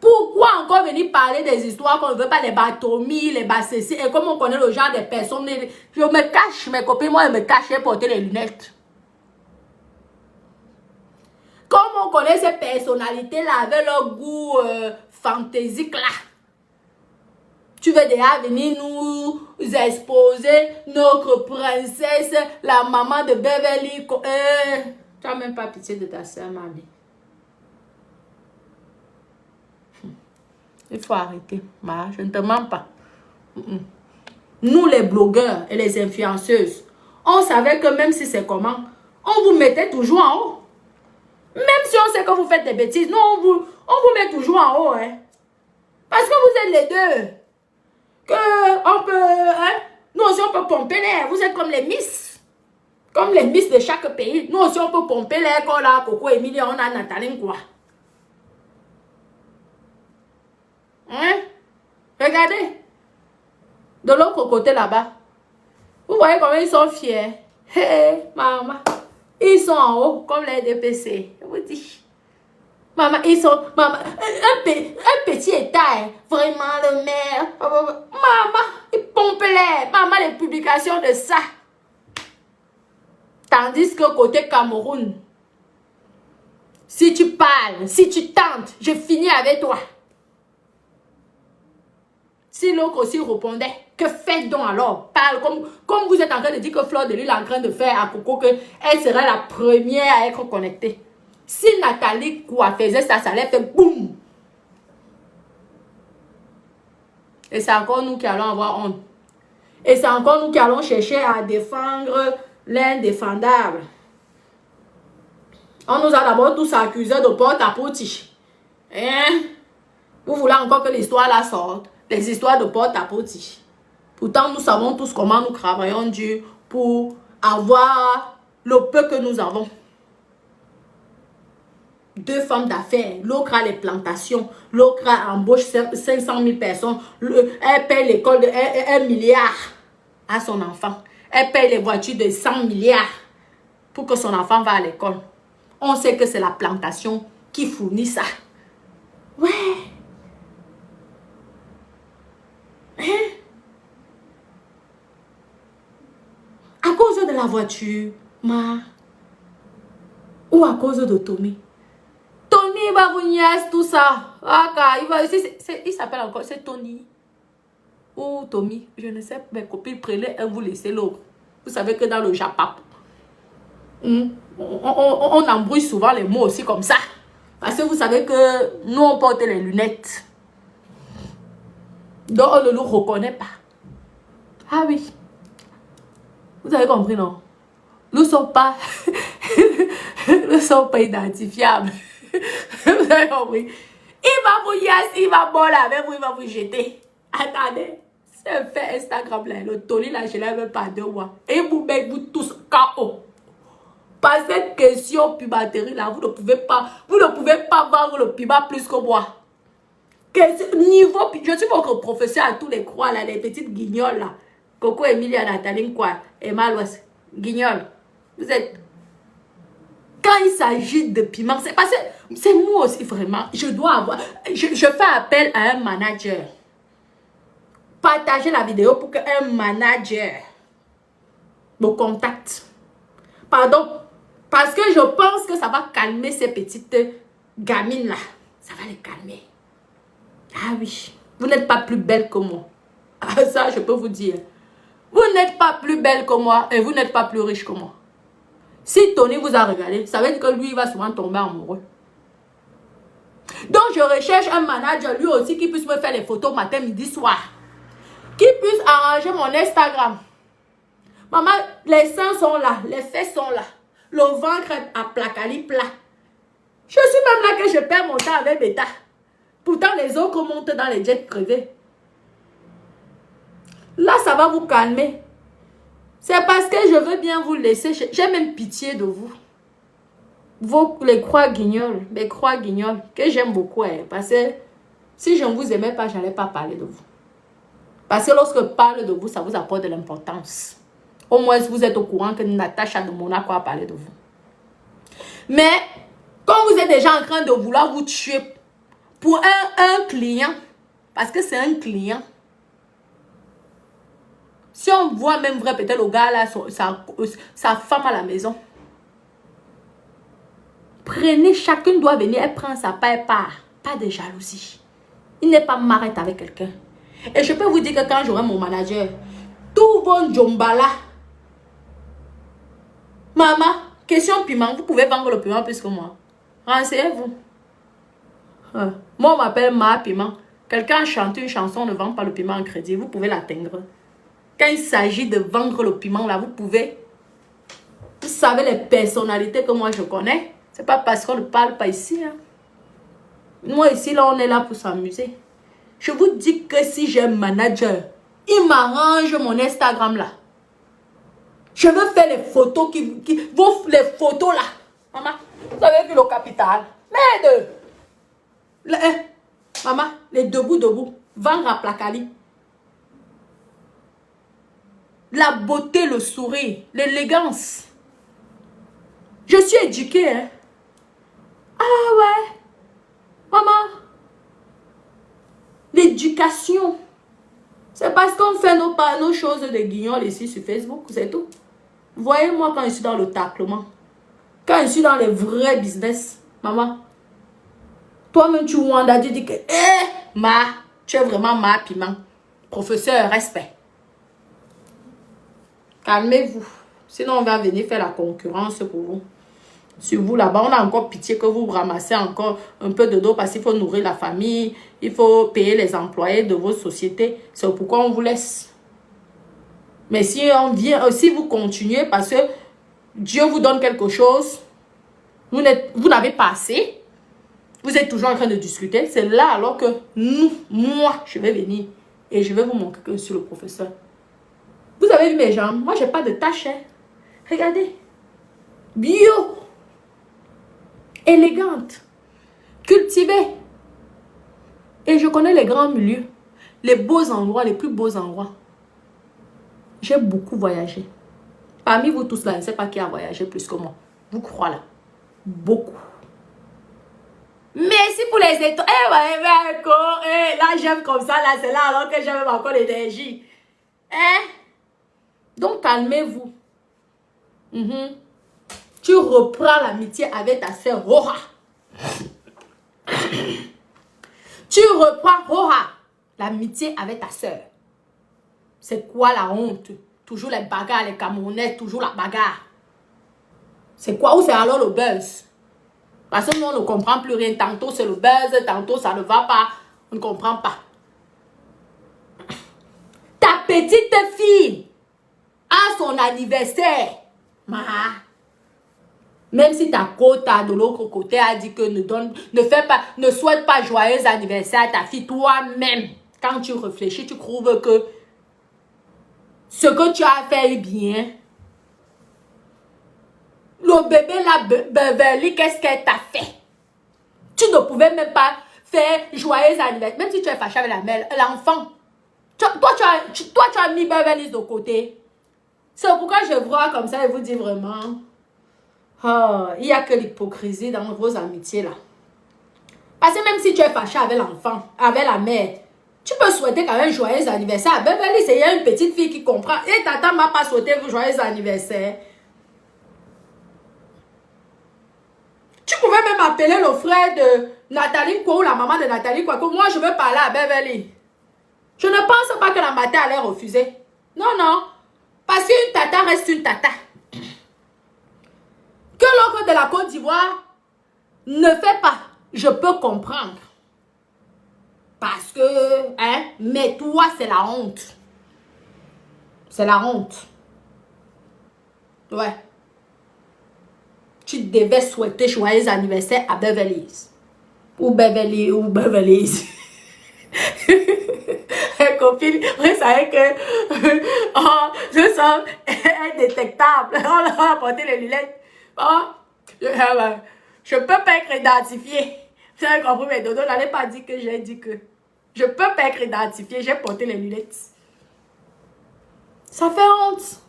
Pourquoi encore venir parler des histoires qu'on ne veut pas, les bateaux-mis, les bassessis, et comme on connaît le genre de personnes, je me cache, mes copines, moi, je me cache et porter les lunettes. Comme on connaît ces personnalités-là avec leur goût fantaisique là. Tu veux déjà venir nous exposer notre princesse, la maman de Beverly. Tu n'as même pas pitié de ta soeur, mamie. Il faut arrêter. Je ne te mens pas. Nous, les blogueurs et les influenceuses, on savait que même si c'est comment, on vous mettait toujours en haut. Même si on sait que vous faites des bêtises, nous, on vous met toujours en haut. Hein. Parce que vous êtes les deux. On peut, hein? Nous aussi, on peut pomper l'air. Vous êtes comme les Miss. Comme les Miss de chaque pays. Nous aussi, on peut pomper l'air. Quand on a Coco Emilie, on a Nathalie, quoi. Hein? Regardez. De l'autre côté, là-bas. Vous voyez comment ils sont fiers. Hé, maman. Ils sont en haut, comme les DPC. Je vous dis. Maman, ils sont... Maman, un petit état, vraiment le maire. Maman, ils pompent l'air. Maman, les publications de ça. Tandis que côté Cameroun, si tu parles, si tu tentes, je finis avec toi. Si l'autre aussi répondait, que faites donc alors? Parle comme vous êtes en train de dire que Fleur de Lille est en train de faire à Coco, qu'elle sera la première à être connectée. Si Nathalie quoi faisait ça, ça allait faire boum. Et c'est encore nous qui allons avoir honte. Et c'est encore nous qui allons chercher à défendre l'indéfendable. On nous a d'abord tous accusés de porte-à-porte. Hein? Vous voulez encore que l'histoire la sorte? Les histoires de porte-à-porte. Pourtant, nous savons tous comment nous travaillons dur pour avoir le peu que nous avons. 2 femmes d'affaires, l'autre a les plantations, l'autre embauche 500 000 personnes, elle paye l'école de 1 milliard à son enfant. Elle paye les voitures de 100 milliards pour que son enfant va à l'école. On sait que c'est la plantation qui fournit ça. Ouais. Hein? À cause de la voiture, ou à cause de Tommy. Tony va vous niaiser tout ça. Il s'appelle encore, c'est Tony. Ou Tommy, je ne sais pas. Mes copines, prenez un, vous laissez l'autre. Vous savez que dans le Japon, on embrouille souvent les mots aussi comme ça. Parce que vous savez que nous, on porte les lunettes. Donc, on ne nous reconnaît pas. Ah oui. Vous avez compris, non? Nous ne sommes pas, nous ne sommes pas identifiables. Vous avez compris? Il va vous yes, il va boire avec vous, il va vous jeter. Attendez, c'est un fait Instagram là. Le Tony là, je ne l'ai même pas 2 mois. Et vous mettez vous tous KO. Par cette question pubaterie là, vous ne pouvez pas vendre le piment plus que moi. Niveau, je suis votre professeur à tous les croix là, les petites guignols là. Coco, Emilia, Nathalie, quoi, Emma, Lois, guignol. Vous êtes... Quand il s'agit de piment, c'est parce que c'est moi aussi vraiment. Je dois avoir... Je fais appel à un manager. Partagez la vidéo pour qu'un manager me contacte. Pardon. Parce que je pense que ça va calmer ces petites gamines là. Ça va les calmer. Ah oui. Vous n'êtes pas plus belle que moi. Ah, ça, je peux vous dire. Vous n'êtes pas plus belle que moi et vous n'êtes pas plus riche que moi. Si Tony vous a regardé, ça veut dire que lui, il va souvent tomber amoureux. Donc, je recherche un manager, lui aussi, qui puisse me faire les photos matin, midi, soir. Qui puisse arranger mon Instagram. Maman, les seins sont là, les fesses sont là. Le ventre est à placali plat. Je suis même là que je perds mon temps avec Beta. Pourtant, les autres montent dans les jets privés. Là, ça va vous calmer. C'est parce que je veux bien vous laisser. J'ai même pitié de vous. Les croix guignols. Les croix guignols. Que j'aime beaucoup. Parce que si je ne vous aimais pas, je n'allais pas parler de vous. Parce que lorsque je parle de vous, ça vous apporte de l'importance. Au moins, vous êtes au courant que Natacha de Monaco a parlé de vous. Mais, quand vous êtes déjà en train de vouloir vous tuer pour un client, parce que c'est un client, si on voit même vrai, peut-être le gars là, sa femme à la maison. Prenez, chacune doit venir, elle prend sa part, elle part. Pas de jalousie. Il n'est pas marrette avec quelqu'un. Et je peux vous dire que quand j'aurai mon manager, tout vos djombala. Maman, question piment, vous pouvez vendre le piment plus que moi. Renseignez-vous. Moi, on m'appelle Ma Piment. Quelqu'un chante une chanson, ne vend pas le piment en crédit. Vous pouvez l'atteindre. Quand il s'agit de vendre le piment, là, vous pouvez. Vous savez les personnalités que moi je connais. C'est pas parce qu'on ne parle pas ici. Hein. Moi, ici, là, on est là pour s'amuser. Je vous dis que si j'ai un manager, il m'arrange mon Instagram, là. Je veux faire les photos les photos, là. Maman, vous avez vu le capital? Merde! Maman, les debout. Vendre à Placali. La beauté, le sourire, l'élégance. Je suis éduquée, hein. Ah ouais. Maman. L'éducation. C'est parce qu'on fait nos choses de guignols ici sur Facebook, c'est tout. Voyez-moi quand je suis dans le taclement. Quand je suis dans les vrais business. Maman. Toi-même, tu m'as dit que, tu es vraiment Ma Piment. Professeur, respect. Calmez-vous. Sinon, on va venir faire la concurrence pour vous. Sur vous, là-bas, on a encore pitié que vous ramassez encore un peu de dos parce qu'il faut nourrir la famille. Il faut payer les employés de vos sociétés. C'est pourquoi on vous laisse. Mais si on vient, si vous continuez parce que Dieu vous donne quelque chose, vous n'avez pas assez, vous êtes toujours en train de discuter, c'est là alors que moi, je vais venir et je vais vous montrer que je suis le professeur. Vous avez vu mes jambes? Moi, je n'ai pas de taches. Hein. Regardez. Bio. Élégante. Cultivée. Et je connais les grands milieux. Les beaux endroits, les plus beaux endroits. J'ai beaucoup voyagé. Parmi vous tous là, je ne sais pas qui a voyagé plus que moi. Vous croyez là. Beaucoup. Merci pour les étoiles. Là, j'aime comme ça. Là, c'est là alors que j'aime encore l'énergie. Hein? Donc, calmez-vous. Tu reprends l'amitié avec ta soeur Roha. Tu reprends Roha. L'amitié avec ta soeur. C'est quoi la honte? Toujours les bagarres, les Camerounais, toujours la bagarre. C'est quoi? Ou c'est alors le buzz? Parce que nous, on ne comprend plus rien. Tantôt, c'est le buzz, tantôt, ça ne va pas. On ne comprend pas. Ta petite fille a son anniversaire. Même si ta quota de l'autre côté a dit que ne souhaite pas joyeux anniversaire à ta fille, toi-même, quand tu réfléchis, tu trouves que ce que tu as fait est bien. Le bébé là, Beverly, qu'est-ce qu'elle t'a fait? Tu ne pouvais même pas faire joyeux anniversaire, même si tu es fâché avec la mère, l'enfant. Toi, tu as mis Beverly de côté. C'est pourquoi je vois comme ça et vous dis vraiment, oh, il n'y a que l'hypocrisie dans vos amitiés là. Parce que même si tu es fâché avec l'enfant, avec la mère, tu peux souhaiter quand même joyeux anniversaire. Beverly, c'est une petite fille qui comprend. Et tata m'a pas souhaité joyeux anniversaire. Tu pouvais même appeler le frère de Nathalie quoi ou la maman de Nathalie quoi que moi je veux parler à Beverly. Je ne pense pas que la matin allait refuser. Non, non. Parce qu'une tata reste une tata. Que l'oncle de la Côte d'Ivoire ne fait pas, je peux comprendre. Parce que, hein, mais toi, c'est la honte. C'est la honte. Ouais. Tu devais souhaiter joyeux anniversaire à Beverly Hills. Ou Beverly Hills. Copine, vous savez que oh, je sens indétectable. On a apporté les lunettes. Oh, je peux pas être identifié. Vous avez compris, mais Dodo n'allait pas dire que j'ai dit que. Je peux pas être identifié. J'ai porté les lunettes. Ça fait honte.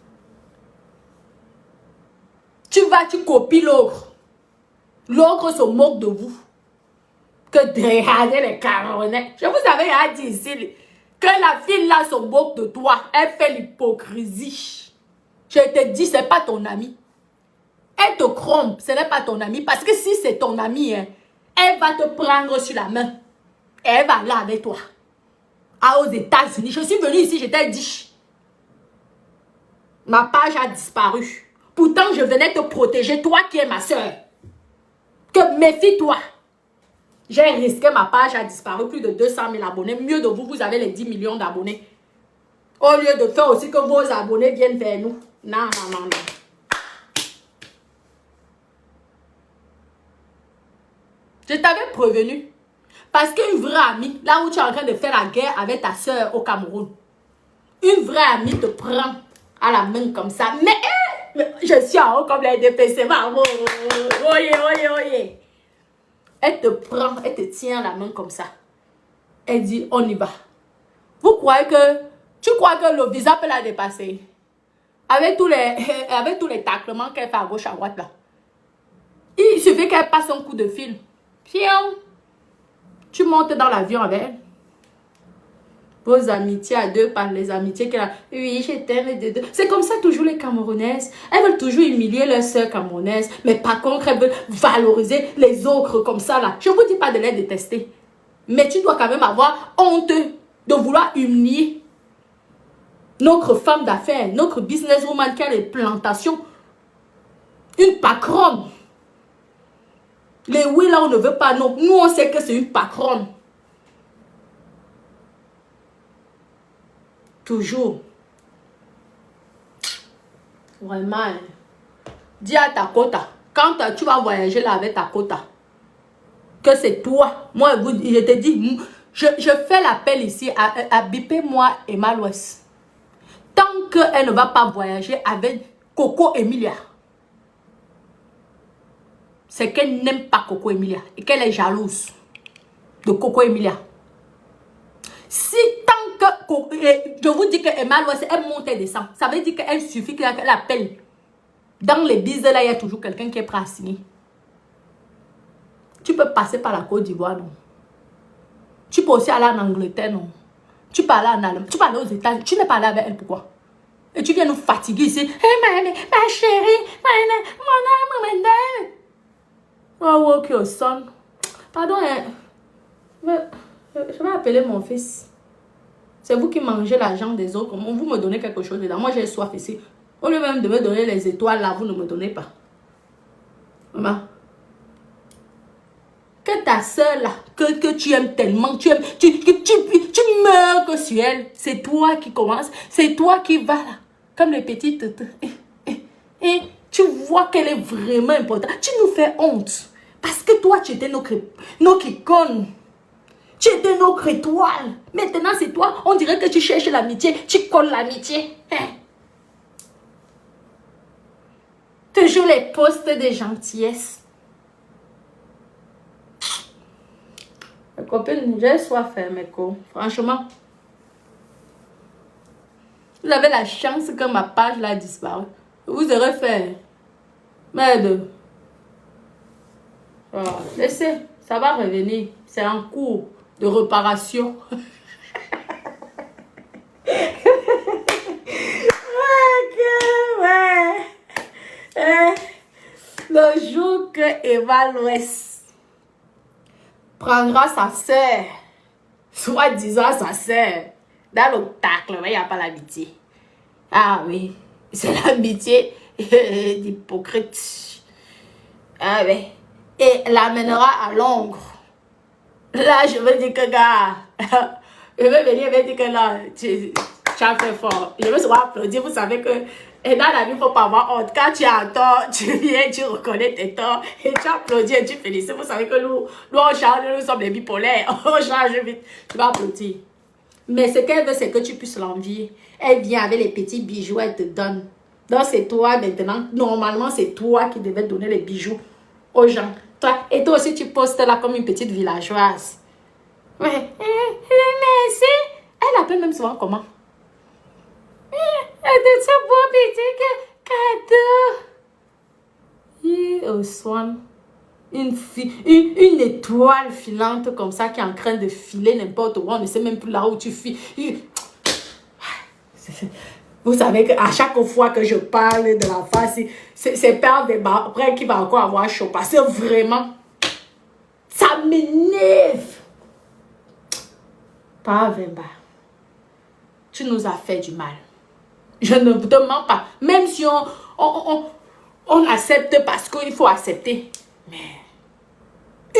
Tu copies l'ogre. L'ogre se moque de vous. Que de regarder les Camerounais. Je vous avais dit ici que la fille là se moque de toi. Elle fait l'hypocrisie. Je te dis, c'est pas ton ami. Elle te trompe, ce n'est pas ton ami. Parce que si c'est ton ami, hein, elle va te prendre sur la main. Et elle va là avec toi. Aux États-Unis. Je suis venue ici, je t'ai dit. Ma page a disparu. Pourtant, je venais te protéger, toi qui es ma soeur. Que méfie-toi. J'ai risqué, ma page a disparu, plus de 200 000 abonnés. Mieux de vous, vous avez les 10 millions d'abonnés. Au lieu de faire aussi que vos abonnés viennent vers nous. Non, non, non, non. Je t'avais prévenu. Parce qu'une vraie amie, là où tu es en train de faire la guerre avec ta soeur au Cameroun, une vraie amie te prend à la main comme ça. Mais je suis en haut comme les DPC. Oye, oye, oye. Elle te prend, elle te tient la main comme ça. Elle dit, on y va. Vous croyez que, tu crois que le visa peut la dépasser? Avec tous les taclements qu'elle fait à gauche, à droite là. Il suffit qu'elle passe un coup de fil. Pion. Tu montes dans l'avion avec elle. Vos amitiés à deux par les amitiés qu'elle a. Oui, je t'aime de deux. C'est comme ça toujours les Camerounaises. Elles veulent toujours humilier leurs sœurs camerounaises. Mais par contre, elles veulent valoriser les autres comme ça là. Je ne vous dis pas de les détester. Mais tu dois quand même avoir honte de vouloir humilier notre femme d'affaires, notre businesswoman qui a les plantations. Une patronne. Les oui là, on ne veut pas. Non. Nous, on sait que c'est une patronne. Toujours. Vraiment. Dis à ta quota. Quand tu vas voyager là avec ta quota, que c'est toi. Moi, je te dis, je fais l'appel ici à biper moi et Malouès. Tant qu'elle ne va pas voyager avec Coco Emilia, c'est qu'elle n'aime pas Coco Emilia et qu'elle est jalouse de Coco Emilia. Si tant que, je vous dis que Emma Louès, elle monte et descend, ça veut dire qu'elle suffit qu'elle appelle. Dans les bises là, il y a toujours quelqu'un qui est prêt à signer. Tu peux passer par la Côte d'Ivoire, non? Tu peux aussi aller en Angleterre, non? Tu peux aller en Allemagne, tu peux aller aux États-Unis. Tu n'es pas allé avec elle, pourquoi? Et tu viens nous fatiguer ici. Hey, ma chérie, mon âme, oh, ok, au son. Pardon, je vais appeler mon fils. C'est vous qui mangez l'argent des autres. Comment vous me donnez quelque chose dedans? Moi, j'ai soif ici. Au lieu même de me donner les étoiles, là, vous ne me donnez pas. Maman. Que ta soeur, là, que tu aimes tellement, tu meurs que sur elle. C'est toi qui commence. C'est toi qui vas, là. Comme les petites. Tu vois qu'elle est vraiment importante. Tu nous fais honte. Parce que toi, tu étais notre icône. Tu étais notre étoile. Maintenant, c'est toi. On dirait que tu cherches l'amitié. Tu colles l'amitié. Hein? Toujours les postes de gentillesse. Mes copines, j'ai soif, mes co. Franchement. Vous avez la chance que ma page l'a disparu. Vous aurez fait. Merde. Oh, laissez. Ça va revenir. C'est en cours de réparation. Ouais. Le jour que Eva Louès prendra sa sœur, soi-disant sa sœur, dans l'obstacle, il n'y a pas l'amitié. Ah oui, c'est l'amitié d'hypocrite. Ah oui. Et l'amènera à Londres. Là, je veux dire que, gars, je vais venir et dire que là, tu as fait fort. Je veux souvent applaudir. Vous savez que dans la vie, il ne faut pas avoir honte. Quand tu as tort, tu viens, tu reconnais tes torts et tu applaudis et tu félicites. Vous savez que nous on change, nous sommes les bipolaires. On change vite. Tu vas applaudir. Mais ce qu'elle veut, c'est que tu puisses l'envier. Elle vient avec les petits bijoux, elle te donne. Donc, c'est toi maintenant. Normalement, c'est toi qui devais donner les bijoux aux gens. Toi, et toi aussi, tu postes là comme une petite villageoise. Ouais. Merci. Elle appelle même souvent comment? De ce beau petit cadeau. Oh, Swan. Une étoile filante comme ça qui est en train de filer n'importe où. On ne sait même plus là où tu files. Vous savez qu'à chaque fois que je parle de la face, c'est perdre des barres après qui va encore avoir chaud. Parce que vraiment, ça m'énerve. Pas Vemba. Tu nous as fait du mal. Je ne te mens pas. Même si on accepte parce qu'il faut accepter. Mais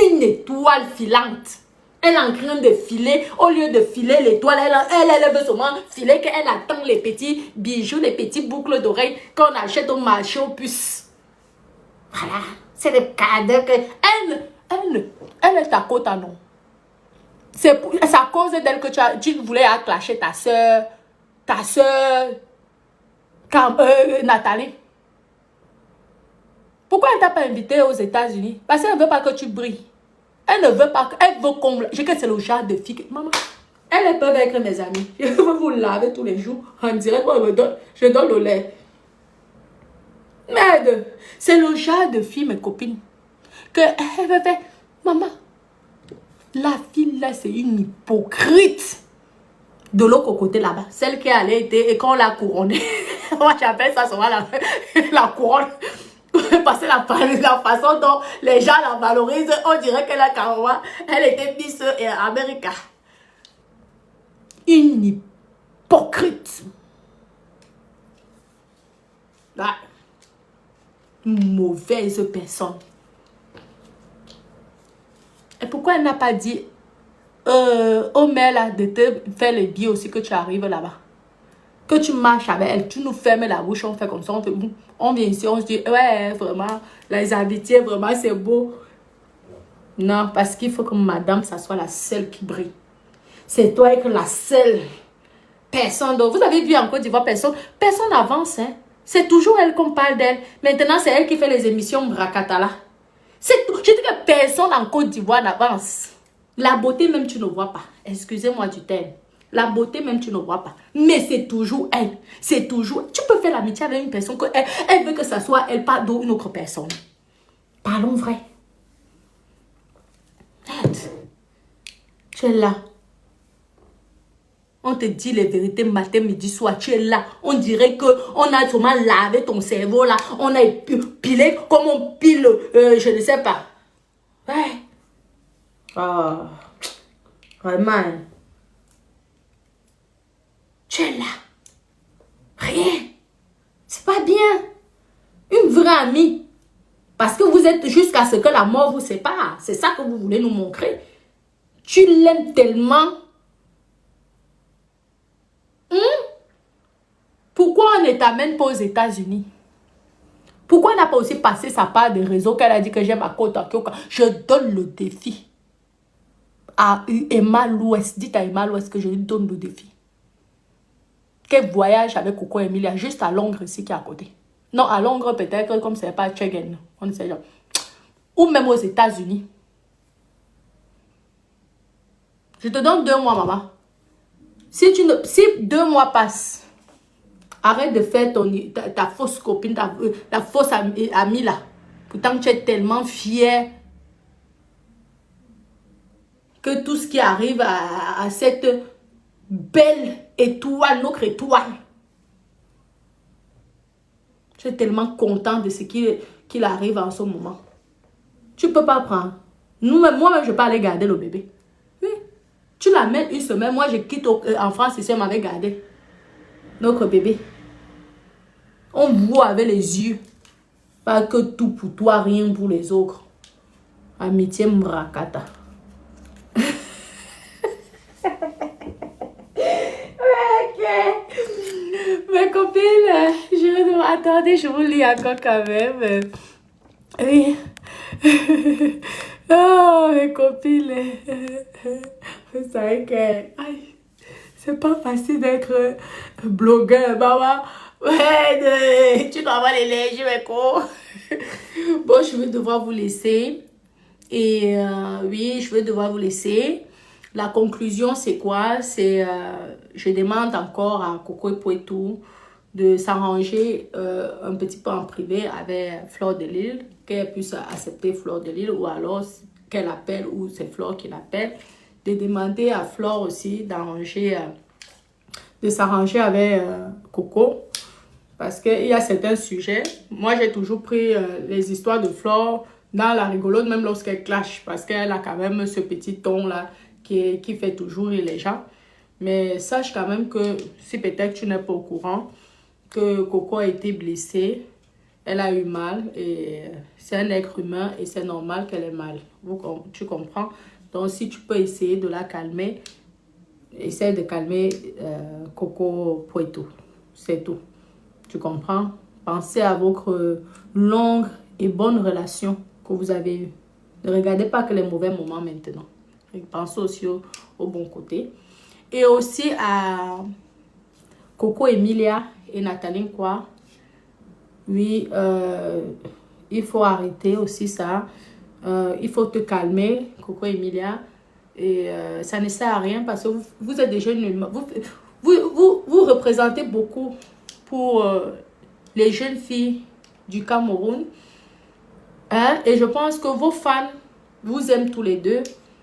une étoile filante. Elle est en train de filer. Au lieu de filer l'étoile, elle veut seulement filer qu'elle attend les petits bijoux, les petits boucles d'oreilles qu'on achète au marché aux puces. Voilà. C'est le cadeau que... Elle est ta côte à non. C'est à cause d'elle que tu voulais clasher ta soeur, Nathalie. Pourquoi elle t'a pas invité aux États-Unis? Parce qu'elle ne veut pas que tu brilles. Elle ne veut pas, elle veut combler. Je sais que c'est le genre de fille que, maman, elles peuvent être mes amies. Je veux vous laver tous les jours. En direct, je donne le lait. Merde, c'est le genre de fille, mes copines, que elle veut faire, maman, la fille là, c'est une hypocrite. De l'autre côté là-bas, celle qui allait été et qu'on l'a couronnée. Moi, j'appelle ça souvent la couronne. Parce que la façon dont les gens la valorisent, on dirait qu'elle a carrément, elle était Miss America. Une hypocrite. Là, une mauvaise personne. Et pourquoi elle n'a pas dit au maire là, de te faire le billet aussi que tu arrives là-bas? Que tu marches avec elle, tu nous fermes la bouche, on fait comme ça, on vient ici, on se dit, ouais, vraiment, les amitiés, vraiment, c'est beau. Non, parce qu'il faut que madame, ça soit la seule qui brille. C'est toi et que la seule personne. Donc, vous avez vu en Côte d'Ivoire, personne n'avance. Hein? C'est toujours elle qu'on parle d'elle. Maintenant, c'est elle qui fait les émissions Bracatala. Je dis que personne en Côte d'Ivoire n'avance. La beauté même, tu ne vois pas. Excusez-moi du terme. La beauté même, tu ne vois pas. Mais c'est toujours elle. C'est toujours... Tu peux faire l'amitié avec une personne que elle veut que ça soit elle, pas d'une autre personne. Parlons vrai. Merde. Tu es là. On te dit les vérités matin, midi, soir. Tu es là. On dirait qu'on a seulement lavé ton cerveau là. On a pilé comme on pile, je ne sais pas. Ouais. Oh. Vraiment. Tu es là. Rien. C'est pas bien. Une vraie amie. Parce que vous êtes jusqu'à ce que la mort vous sépare. C'est ça que vous voulez nous montrer. Tu l'aimes tellement. Pourquoi on ne t'amène pas aux États-Unis? Pourquoi elle n'a pas aussi passé sa part des réseaux qu'elle a dit que j'aime à Kota Kyoka? Je donne le défi à Emma Louest. Dites à Emma Louest que je lui donne le défi. Qu'elle voyage avec Coco Emilia juste à Londres ici qui est à côté. Non, à Londres peut-être comme c'est pas Tchegen. On ne sait jamais. Ou même aux États-Unis. Je te donne 2 mois, maman. Si 2 mois passent, arrête de faire ta fausse copine, ta fausse amie là. Pourtant, tu es tellement fière que tout ce qui arrive à cette belle étoile, notre étoile. Tu es tellement content de ce qu'il arrive en ce moment. Tu ne peux pas prendre. Moi-même, je peux aller garder le bébé. Oui. Tu l'amènes une semaine. Moi, je quitte en France ici, elle m'avait gardé notre bébé. On voit avec les yeux. Pas que tout pour toi, rien pour les autres. Amitié Mrakata. Ok. Mes copines, attendez, je vous lis encore quand même. Oui. Oh, mes copines. Vous savez que c'est pas facile d'être blogueur, maman. Ouais, tu dois avoir l'énergie, mes co. Bon, je vais devoir vous laisser. Et oui, je vais devoir vous laisser. La conclusion, c'est quoi? C'est, je demande encore à Coco et Poitou de s'arranger un petit peu en privé avec Fleur de Lille, qu'elle puisse accepter Fleur de Lille, ou alors qu'elle appelle, ou c'est Fleur qui l'appelle, de demander à Fleur aussi d'arranger, de s'arranger avec Coco, parce qu'il y a certains sujets. Moi, j'ai toujours pris les histoires de Fleur dans la rigolote, même lorsqu'elle clash, parce qu'elle a quand même ce petit ton-là qui fait toujours rire les gens. Mais sache quand même que, si peut-être tu n'es pas au courant, que Coco a été blessée, elle a eu mal, et c'est un être humain, et c'est normal qu'elle ait mal. Tu comprends? Donc, si tu peux essayer de la calmer, essaie de calmer Coco Poitou. C'est tout. Tu comprends? Pensez à votre longue et bonne relation que vous avez eue. Ne regardez pas que les mauvais moments maintenant. Pensez aussi au bon côté. Et aussi à Coco Emilia et Nathalie quoi. Oui, il faut arrêter aussi ça. Il faut te calmer, Coco Emilia. Et ça ne sert à rien parce que vous êtes des jeunes humains. Vous représentez beaucoup pour les jeunes filles du Cameroun. Hein? Et je pense que vos fans vous aiment tous les deux.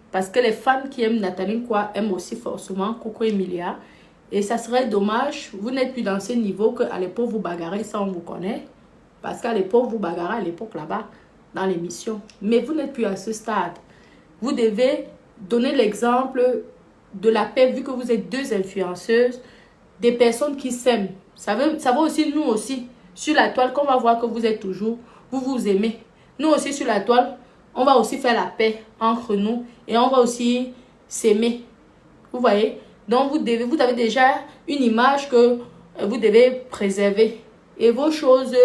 Parce que les fans qui aiment Nathalie quoi aiment aussi forcément Coco Emilia. Et ça serait dommage, vous n'êtes plus dans ce niveau qu'à l'époque vous bagarrez, ça on vous connaît. Parce qu'à l'époque vous bagarrez à l'époque là-bas, dans l'émission. Mais vous n'êtes plus à ce stade. Vous devez donner l'exemple de la paix, vu que vous êtes 2 influenceuses, des personnes qui s'aiment. Ça va aussi, nous aussi, sur la toile, qu'on va voir que vous êtes toujours, vous vous aimez. Nous aussi sur la toile, on va aussi faire la paix entre nous et on va aussi s'aimer. Vous voyez? Donc vous avez déjà une image que vous devez préserver. Et vos choses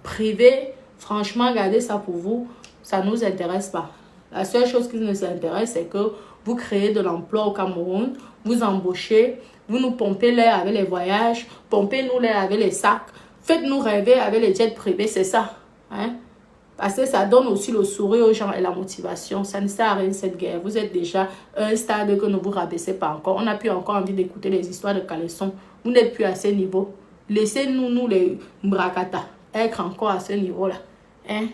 privées, franchement, gardez ça pour vous. Ça ne nous intéresse pas. La seule chose qui nous intéresse, c'est que vous créez de l'emploi au Cameroun, vous embauchez, vous nous pompez l'air avec les voyages, pompez-nous l'air avec les sacs, faites-nous rêver avec les jets privés, c'est ça. Hein? Parce que ça donne aussi le sourire aux gens et la motivation. Ça ne sert à rien cette guerre. Vous êtes déjà à un stade que ne vous rabaissez pas encore. On n'a plus encore envie d'écouter les histoires de caleçon. Vous n'êtes plus à ce niveau. Laissez-nous, nous les Mbrakata, être encore à ce niveau-là. Hein?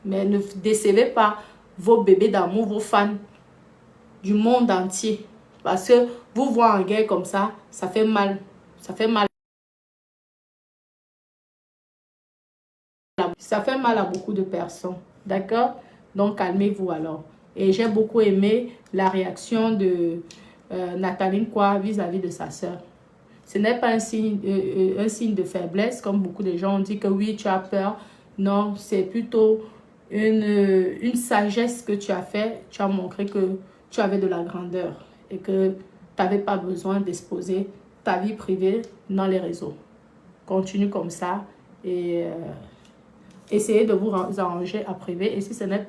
Mais ne décevez pas vos bébés d'amour, vos fans du monde entier. Parce que vous voir en guerre comme ça fait mal. Ça fait mal. Ça fait mal à beaucoup de personnes. D'accord? Donc, calmez-vous alors. Et j'ai beaucoup aimé la réaction de Nathalie quoi vis-à-vis de sa soeur. Ce n'est pas un signe de faiblesse, comme beaucoup de gens ont dit que oui, tu as peur. Non, c'est plutôt une sagesse que tu as fait. Tu as montré que tu avais de la grandeur et que tu n'avais pas besoin d'exposer ta vie privée dans les réseaux. Continue comme ça et essayez de vous arranger à privé. Et si ce n'est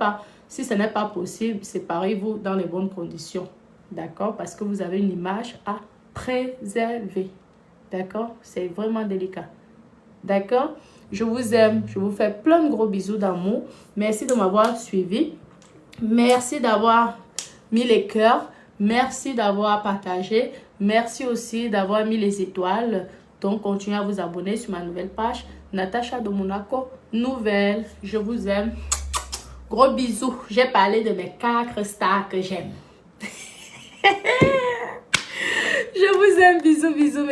pas possible, séparez-vous dans les bonnes conditions. D'accord? Parce que vous avez une image à préserver. D'accord? C'est vraiment délicat. D'accord? Je vous aime. Je vous fais plein de gros bisous d'amour. Merci de m'avoir suivi. Merci d'avoir mis les cœurs. Merci d'avoir partagé. Merci aussi d'avoir mis les étoiles. Donc, continuez à vous abonner sur ma nouvelle page. Natacha de Monaco, nouvelle. Je vous aime. Gros bisous. J'ai parlé de mes 4 stars que j'aime. Je vous aime. Bisous, bisous.